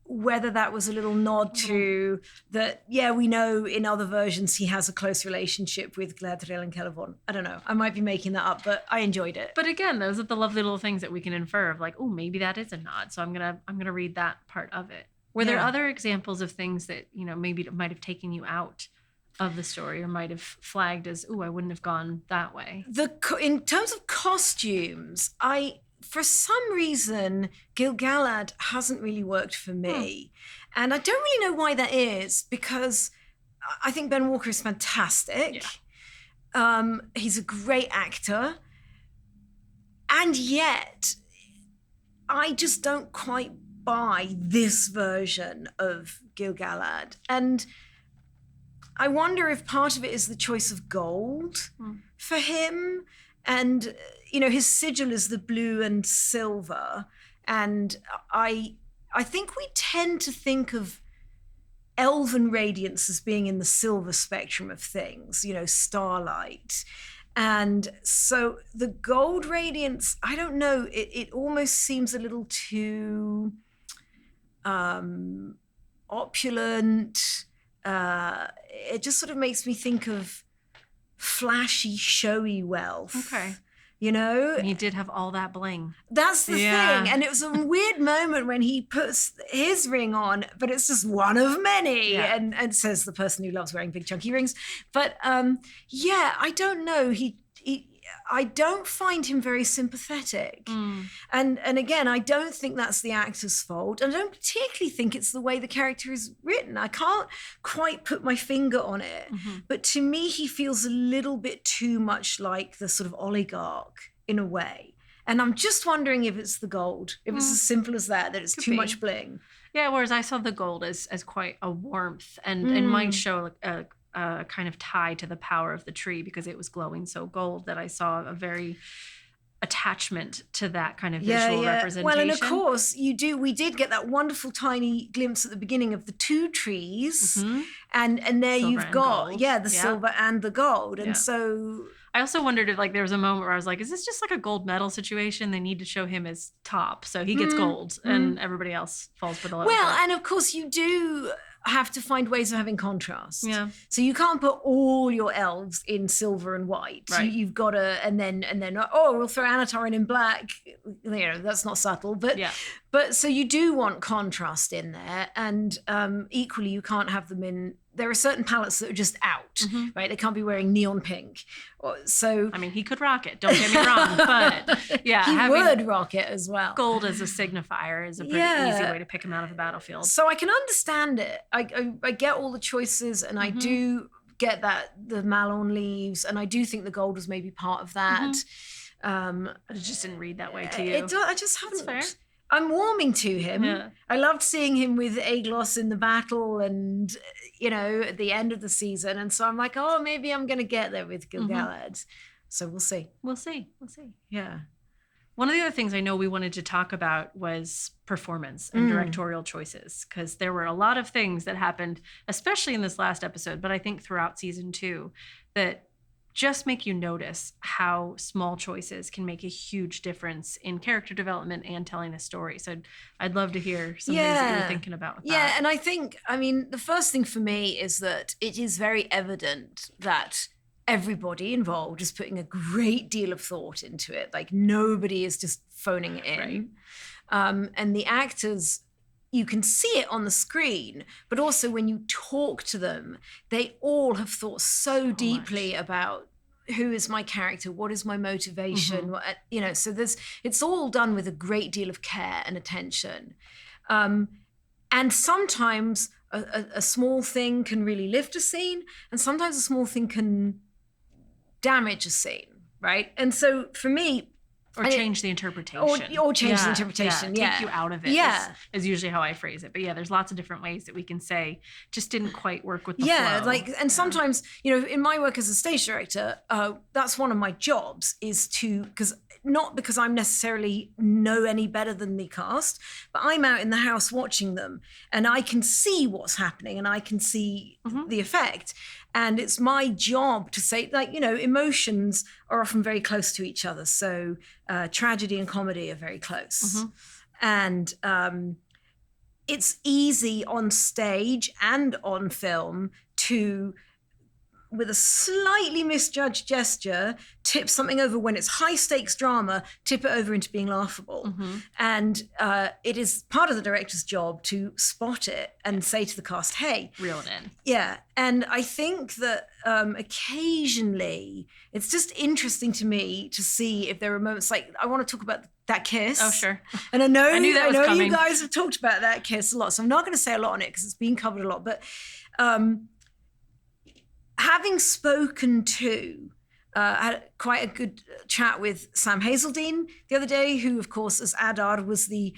Whether that was a little nod to that, we know in other versions he has a close relationship with Galadriel and Celeborn. I don't know. I might be making that up, but I enjoyed it. But again, those are the lovely little things that we can infer of like, oh, maybe that is a nod. So I'm gonna read that part of it. Were there other examples of things that, maybe might have taken you out of the story or might have flagged as, oh, I wouldn't have gone that way? In terms of costumes, for some reason, Gil-galad hasn't really worked for me. And I don't really know why that is, because I think Ben Walker is fantastic. He's a great actor. And yet, I just don't quite buy this version of Gil-galad. And I wonder if part of it is the choice of gold for him. And, his sigil is the blue and silver. And I think we tend to think of elven radiance as being in the silver spectrum of things, starlight. And so the gold radiance, I don't know, it almost seems a little too opulent. It just sort of makes me think of flashy, showy wealth. Okay. And he did have all that bling. That's the thing. And it was a weird moment when he puts his ring on, but it's just one of many. And says the person who loves wearing big chunky rings. But I don't know. I don't find him very sympathetic. And again, I don't think that's the actor's fault. I don't particularly think it's the way the character is written. I can't quite put my finger on it. But to me, he feels a little bit too much like the sort of oligarch in a way. And I'm just wondering if it's the gold, if it's as simple as that it's too much bling. Yeah, whereas I saw the gold as quite a warmth and might show a kind of tie to the power of the tree because it was glowing so gold that I saw a very attachment to that kind of visual representation. Well, and of course we did get that wonderful tiny glimpse at the beginning of the two trees, and there silver you've got gold. the silver and the gold, and so. I also wondered if there was a moment where I was like, is this just like a gold medal situation? They need to show him as top, so he gets gold and everybody else falls below. Well, and of course you do have to find ways of having contrast. So you can't put all your elves in silver and white. Right. You've got to, and then we'll throw Anatar in black. That's not subtle, but so you do want contrast in there, and equally you can't have them in. There are certain palettes that are just out, right? They can't be wearing neon pink. So I mean, he could rock it. Don't get me wrong, but he would rock it as well. Gold as a signifier is a pretty easy way to pick him out of the battlefield. So I can understand it. I get all the choices, and I do get that the Malorn leaves, and I do think the gold was maybe part of that. I just didn't read that way to you. I just haven't. That's fair. I'm warming to him. I loved seeing him with Aeglos in the battle and, at the end of the season. And so I'm like, oh, maybe I'm going to get there with Gil-galad. So we'll see. We'll see. Yeah. One of the other things I know we wanted to talk about was performance and directorial choices, because there were a lot of things that happened, especially in this last episode, but I think throughout season 2, that just make you notice how small choices can make a huge difference in character development and telling a story. So I'd love to hear some things that you were thinking about with that. And I think, the first thing for me is that it is very evident that everybody involved is putting a great deal of thought into it. Like nobody is just phoning it in. Right. And the actors, you can see it on the screen, but also when you talk to them, they all have thought so deeply about who is my character, what is my motivation, so it's all done with a great deal of care and attention. And sometimes a small thing can really lift a scene, and sometimes a small thing can damage a scene, right? And so for me, or change the interpretation. Or change the interpretation, Take you out of it is usually how I phrase it. But there's lots of different ways that we can say just didn't quite work with the flow. Sometimes, in my work as a stage director, that's one of my jobs is not because I'm necessarily know any better than the cast, but I'm out in the house watching them and I can see what's happening and I can see the effect. And it's my job to say, like, emotions are often very close to each other. So tragedy and comedy are very close. And it's easy on stage and on film to, with a slightly misjudged gesture, tip something over when it's high stakes drama, tip it over into being laughable. And it is part of the director's job to spot it and say to the cast, hey. Reel it in. Yeah. And I think that occasionally it's just interesting to me to see if there are moments like, I want to talk about that kiss. Oh, sure. And I know knew that was coming. you guys have talked about that kiss a lot, so I'm not going to say a lot on it because it's been covered a lot. But having spoken to, I had quite a good chat with Sam Hazeldine the other day, who, of course, as Adar, was the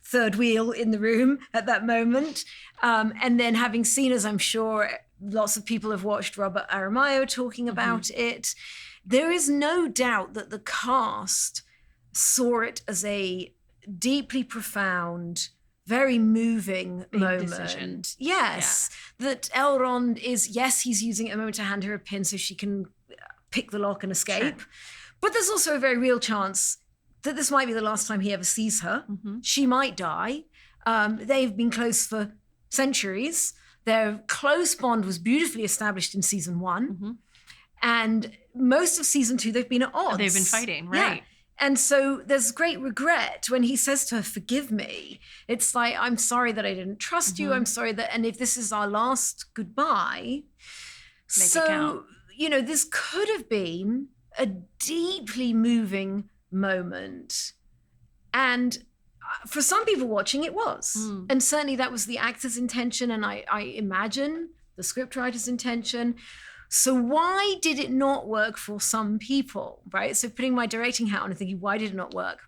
third wheel in the room at that moment. And then having seen, as I'm sure lots of people have watched, Robert Aramayo talking about it, there is no doubt that the cast saw it as a deeply profound, very moving moment. Decision. Yes. Yeah. That Elrond is, yes, he's using it a moment to hand her a pin so she can pick the lock and escape. Sure. But there's also a very real chance that this might be the last time he ever sees her. She might die. They've been close for centuries. Their close bond was beautifully established in season 1. And most of season 2, they've been at odds. They've been fighting, right. Yeah. And so there's great regret when he says to her, forgive me. It's like, I'm sorry that I didn't trust you. I'm sorry that, and if this is our last goodbye. Make it count. This could have been a deeply moving moment. And for some people watching, it was. And certainly that was the actor's intention. And I imagine the scriptwriter's intention. So why did it not work for some people, right? So putting my directing hat on and thinking, why did it not work?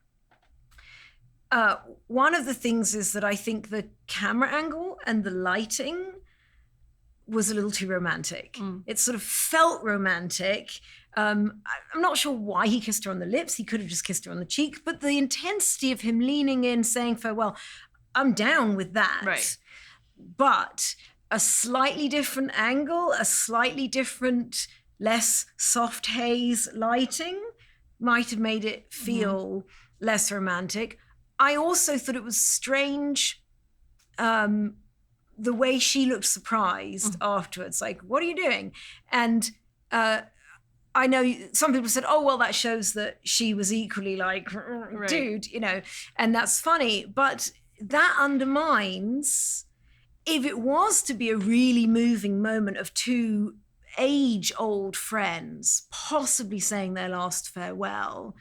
One of the things is that I think the camera angle and the lighting was a little too romantic. It sort of felt romantic. I'm not sure why he kissed her on the lips. He could have just kissed her on the cheek. But the intensity of him leaning in, saying farewell, I'm down with that. Right. But a slightly different angle, a slightly different, less soft haze lighting might have made it feel less romantic. I also thought it was strange the way she looked surprised afterwards. Like, what are you doing? And I know some people said, oh, well, that shows that she was equally like, dude, and that's funny. But that undermines, if it was to be a really moving moment of two age-old friends possibly saying their last farewell,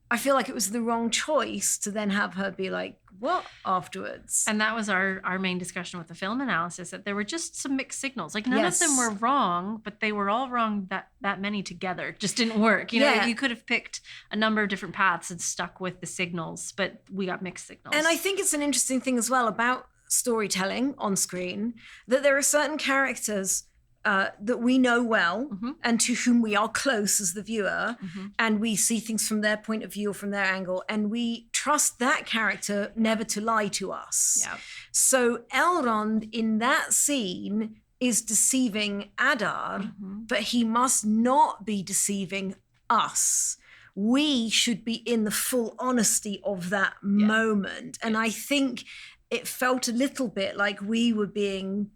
I feel like it was the wrong choice to then have her be like, what, afterwards? And that was our main discussion with the film analysis, that there were just some mixed signals. Like, none of them were wrong, but they were all wrong that many together. Just didn't work. You could have picked a number of different paths and stuck with the signals, but we got mixed signals. And I think it's an interesting thing as well about storytelling on screen, that there are certain characters that we know well and to whom we are close as the viewer, and we see things from their point of view or from their angle, and we trust that character never to lie to us. Yeah. So Elrond in that scene is deceiving Adar, but he must not be deceiving us. We should be in the full honesty of that moment. And I think it felt a little bit like we were being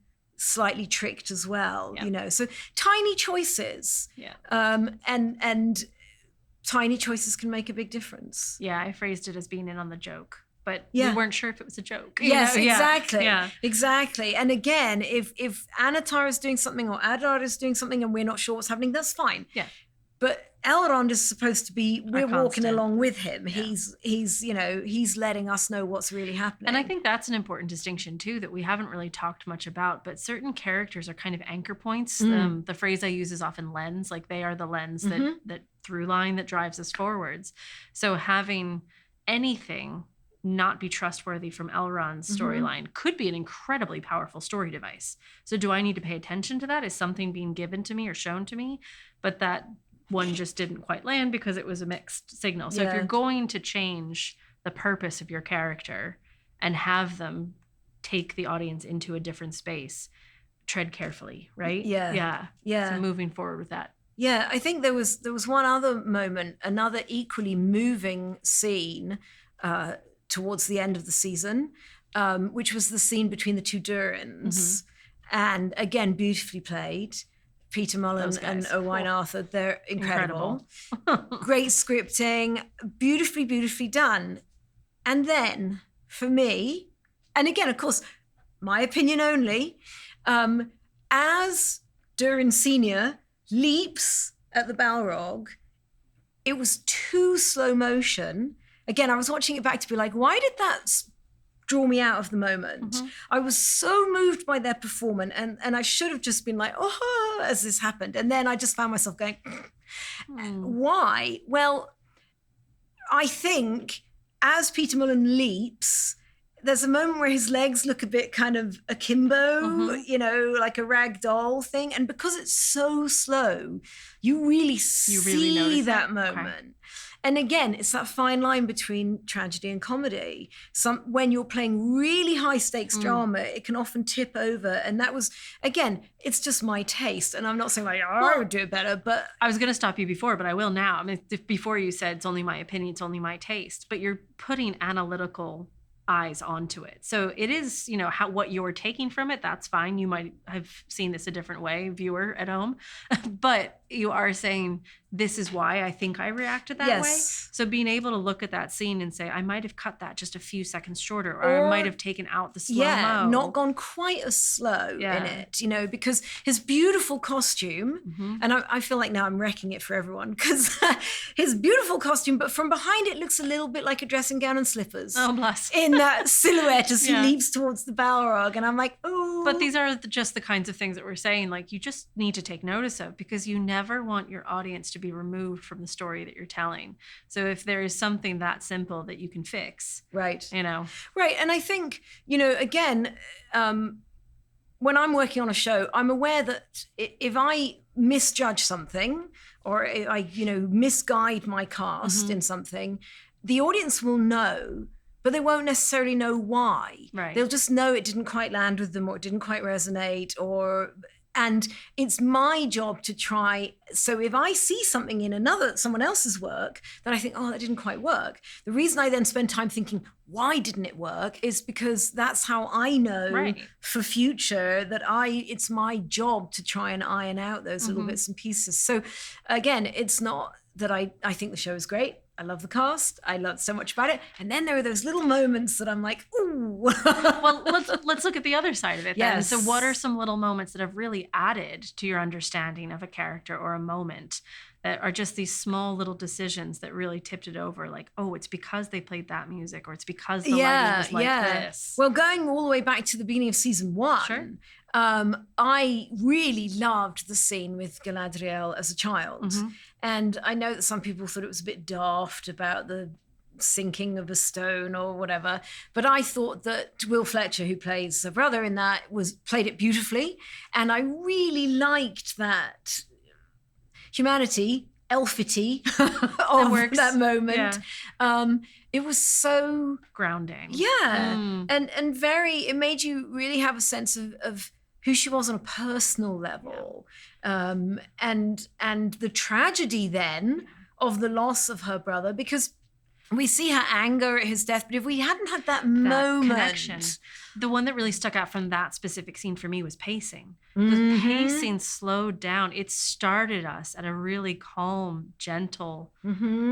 slightly tricked as well, so tiny choices, and tiny choices can make a big difference. I phrased it as being in on the joke, but we weren't sure if it was a joke. Exactly. And again, if Anatar is doing something or Adar is doing something and we're not sure what's happening, that's fine. But Elrond is supposed to be, we're walking along with him. He's letting us know what's really happening. And I think that's an important distinction too, that we haven't really talked much about, but certain characters are kind of anchor points. The phrase I use is often lens, like they are the lens that through line that drives us forwards. So having anything not be trustworthy from Elrond's storyline could be an incredibly powerful story device. So do I need to pay attention to that? Is something being given to me or shown to me? But that one just didn't quite land because it was a mixed signal. So if you're going to change the purpose of your character and have them take the audience into a different space, tread carefully, right? Yeah. So moving forward with that. Yeah, I think there was one other moment, another equally moving scene towards the end of the season, which was the scene between the two Durins. And again, beautifully played. Peter Mullen and Owain Arthur, they're incredible. Great scripting, beautifully, beautifully done. And then, for me, and again, of course, my opinion only, as Durin Senior leaps at the Balrog, it was too slow motion. Again, I was watching it back to be like, why did that draw me out of the moment? I was so moved by their performance, and I should have just been like, oh, as this happened. And then I just found myself going, why? Well, I think as Peter Mullen leaps, there's a moment where his legs look a bit kind of akimbo, you know, like a rag doll thing. And because it's so slow, you really see that moment. Okay. And again, it's that fine line between tragedy and comedy. When you're playing really high stakes drama, it can often tip over. And that was, again, it's just my taste. And I'm not saying like, I would do it better, but... I was going to stop you before, but I will now. I mean, before you said it's only my opinion, it's only my taste, but you're putting analytical eyes onto it. So it is, you know, what you're taking from it, that's fine. You might have seen this a different way, viewer at home, but you are saying, this is why I think I reacted that way. So being able to look at that scene and say, I might have cut that just a few seconds shorter, or I might have taken out the slow-mo. Not gone quite as slow in it, you know, because his beautiful costume, and I feel like now I'm wrecking it for everyone, because his beautiful costume, but from behind it looks a little bit like a dressing gown and slippers. Oh, bless. In that silhouette as he leaps towards the Balrog. And I'm like, oh. But these are just the kinds of things that we're saying, like, you just need to take notice of, because you never want your audience to be removed from the story that you're telling. So if there is something that simple that you can fix, right, you know, right. And I think, you know, again, when I'm working on a show, I'm aware that if I misjudge something, or I, you know, misguide my cast in something, the audience will know, but they won't necessarily know why. Right. They'll just know it didn't quite land with them, or it didn't quite resonate, and it's my job to try. So if I see something in someone else's work that I think, oh, that didn't quite work, the reason I then spend time thinking, why didn't it work, is because that's how I know for future that it's my job to try and iron out those little bits and pieces. So again, it's not that I think the show is great. I love the cast. I love so much about it. And then there are those little moments that I'm like, ooh. Well, let's look at the other side of it then. So what are some little moments that have really added to your understanding of a character or a moment, that are just these small little decisions that really tipped it over? Like, oh, it's because they played that music, or it's because the lighting was like this. Well, going all the way back to the beginning of season 1, I really loved the scene with Galadriel as a child. And I know that some people thought it was a bit daft about the sinking of a stone or whatever, but I thought that Will Fletcher, who plays her brother in that, played it beautifully. And I really liked that humanity, elfity of that moment. It was so grounding. And very, it made you really have a sense of who she was on a personal level. And the tragedy then of the loss of her brother, because we see her anger at his death, but if we hadn't had that moment. Connection. The one that really stuck out from that specific scene for me was pacing. The pacing slowed down. It started us at a really calm, gentle,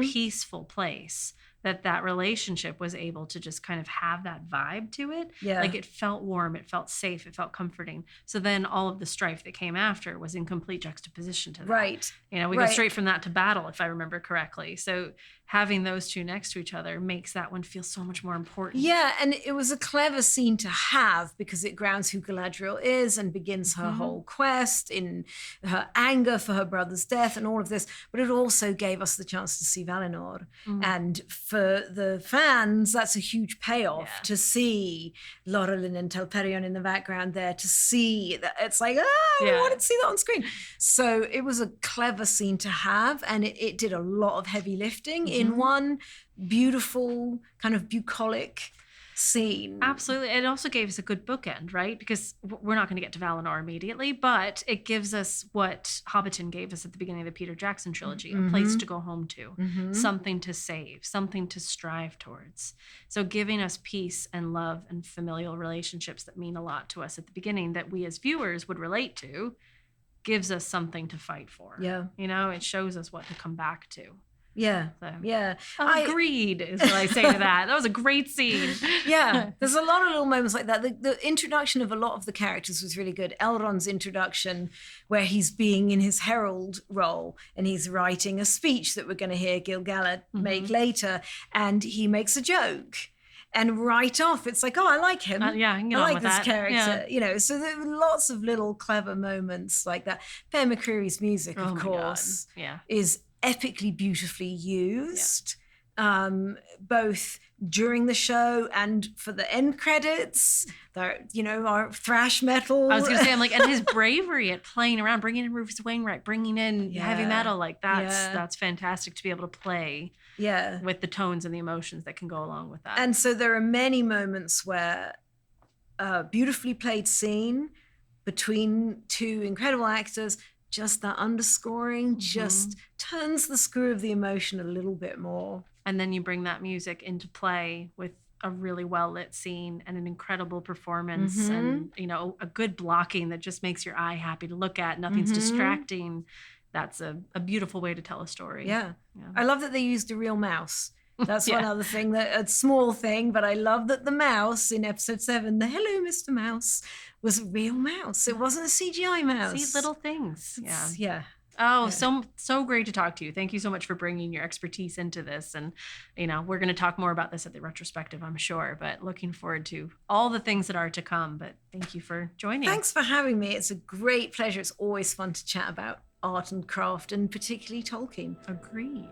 peaceful place. That relationship was able to just kind of have that vibe to it. Like, it felt warm, it felt safe, it felt comforting. So then all of the strife that came after was in complete juxtaposition to that. Right. You know, we go straight from that to battle, if I remember correctly. So having those two next to each other makes that one feel so much more important. Yeah, and it was a clever scene to have, because it grounds who Galadriel is and begins her whole quest in her anger for her brother's death and all of this. But it also gave us the chance to see Valinor. And for the fans, that's a huge payoff to see Lorelin and Telperion in the background there, to see that it's like, I wanted to see that on screen. So it was a clever scene to have, and it did a lot of heavy lifting in one beautiful kind of bucolic scene. Absolutely. It also gave us a good bookend, right? Because we're not going to get to Valinor immediately, but it gives us what Hobbiton gave us at the beginning of the Peter Jackson trilogy, a place to go home to, something to save, something to strive towards. So giving us peace and love and familial relationships that mean a lot to us at the beginning that we as viewers would relate to gives us something to fight for. Yeah. You know, it shows us what to come back to. Yeah, So, yeah. Agreed is what I say to that. That was a great scene. Yeah, there's a lot of little moments like that. The introduction of a lot of the characters was really good. Elrond's introduction, where he's being in his herald role and he's writing a speech that we're going to hear Gil-galad make later, and he makes a joke. And right off, it's like, oh, I like him. I can get I on like with this that. character. Yeah. You know, so there were lots of little clever moments like that. Bear McCreary's music, Oh of my course, God. is epically beautifully used, both during the show and for the end credits. Our thrash metal. I was gonna say, I'm like, and his bravery at playing around, bringing in Rufus Wainwright, bringing in heavy metal, like that's fantastic to be able to play. Yeah, with the tones and the emotions that can go along with that. And so there are many moments where beautifully played scene between two incredible actors. Just that underscoring just turns the screw of the emotion a little bit more. And then you bring that music into play with a really well lit scene and an incredible performance and, a good blocking that just makes your eye happy to look at. Nothing's distracting. That's a beautiful way to tell a story. Yeah. I love that they used a real mouse. That's one other thing, a small thing, but I love that the mouse in episode 7, the Hello, Mr. Mouse, was a real mouse. It wasn't a CGI mouse. See, little things. Yeah. Oh, so great to talk to you. Thank you so much for bringing your expertise into this. And, we're going to talk more about this at the retrospective, I'm sure, but looking forward to all the things that are to come. But thank you for joining. Thanks for having me. It's a great pleasure. It's always fun to chat about art and craft, and particularly Tolkien. Agreed.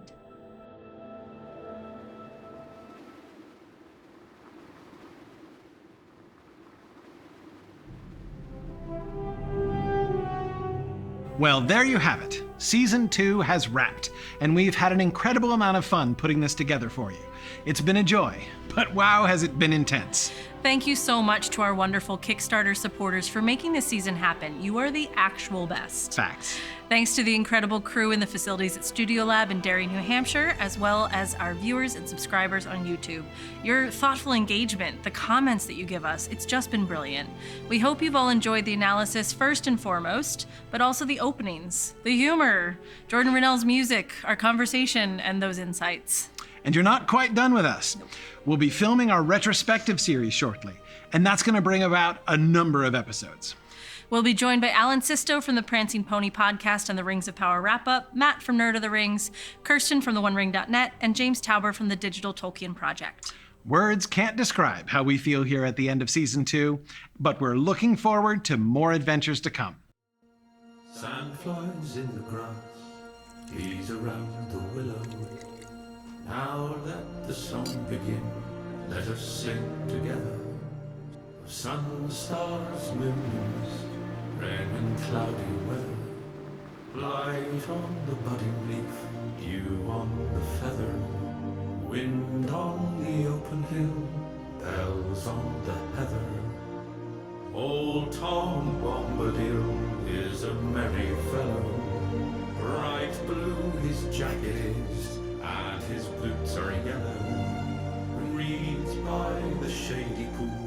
Well, there you have it. Season 2 has wrapped, and we've had an incredible amount of fun putting this together for you. It's been a joy, but wow, has it been intense. Thank you so much to our wonderful Kickstarter supporters for making this season happen. You are the actual best. Facts. Thanks to the incredible crew in the facilities at Studio Lab in Derry, New Hampshire, as well as our viewers and subscribers on YouTube. Your thoughtful engagement, the comments that you give us, it's just been brilliant. We hope you've all enjoyed the analysis first and foremost, but also the openings, the humor, Jordan Rennell's music, our conversation, and those insights. And you're not quite done with us. We'll be filming our retrospective series shortly, and that's going to bring about a number of episodes. We'll be joined by Alan Sisto from the Prancing Pony podcast and the Rings of Power wrap-up, Matt from Nerd of the Rings, Kirsten from theonering.net, and James Tauber from the Digital Tolkien Project. Words can't describe how we feel here at the end of Season 2, but we're looking forward to more adventures to come. Sand flies in the grass, bees around the willow. Now let the song begin, let us sing together. Of sun, stars, moons, rain and cloudy weather. Light on the budding leaf, dew on the feather. Wind on the open hill, bells on the heather. Old Tom Bombadil is a merry fellow. Bright blue his jacket is, and his boots are yellow. Reeds by the shady pool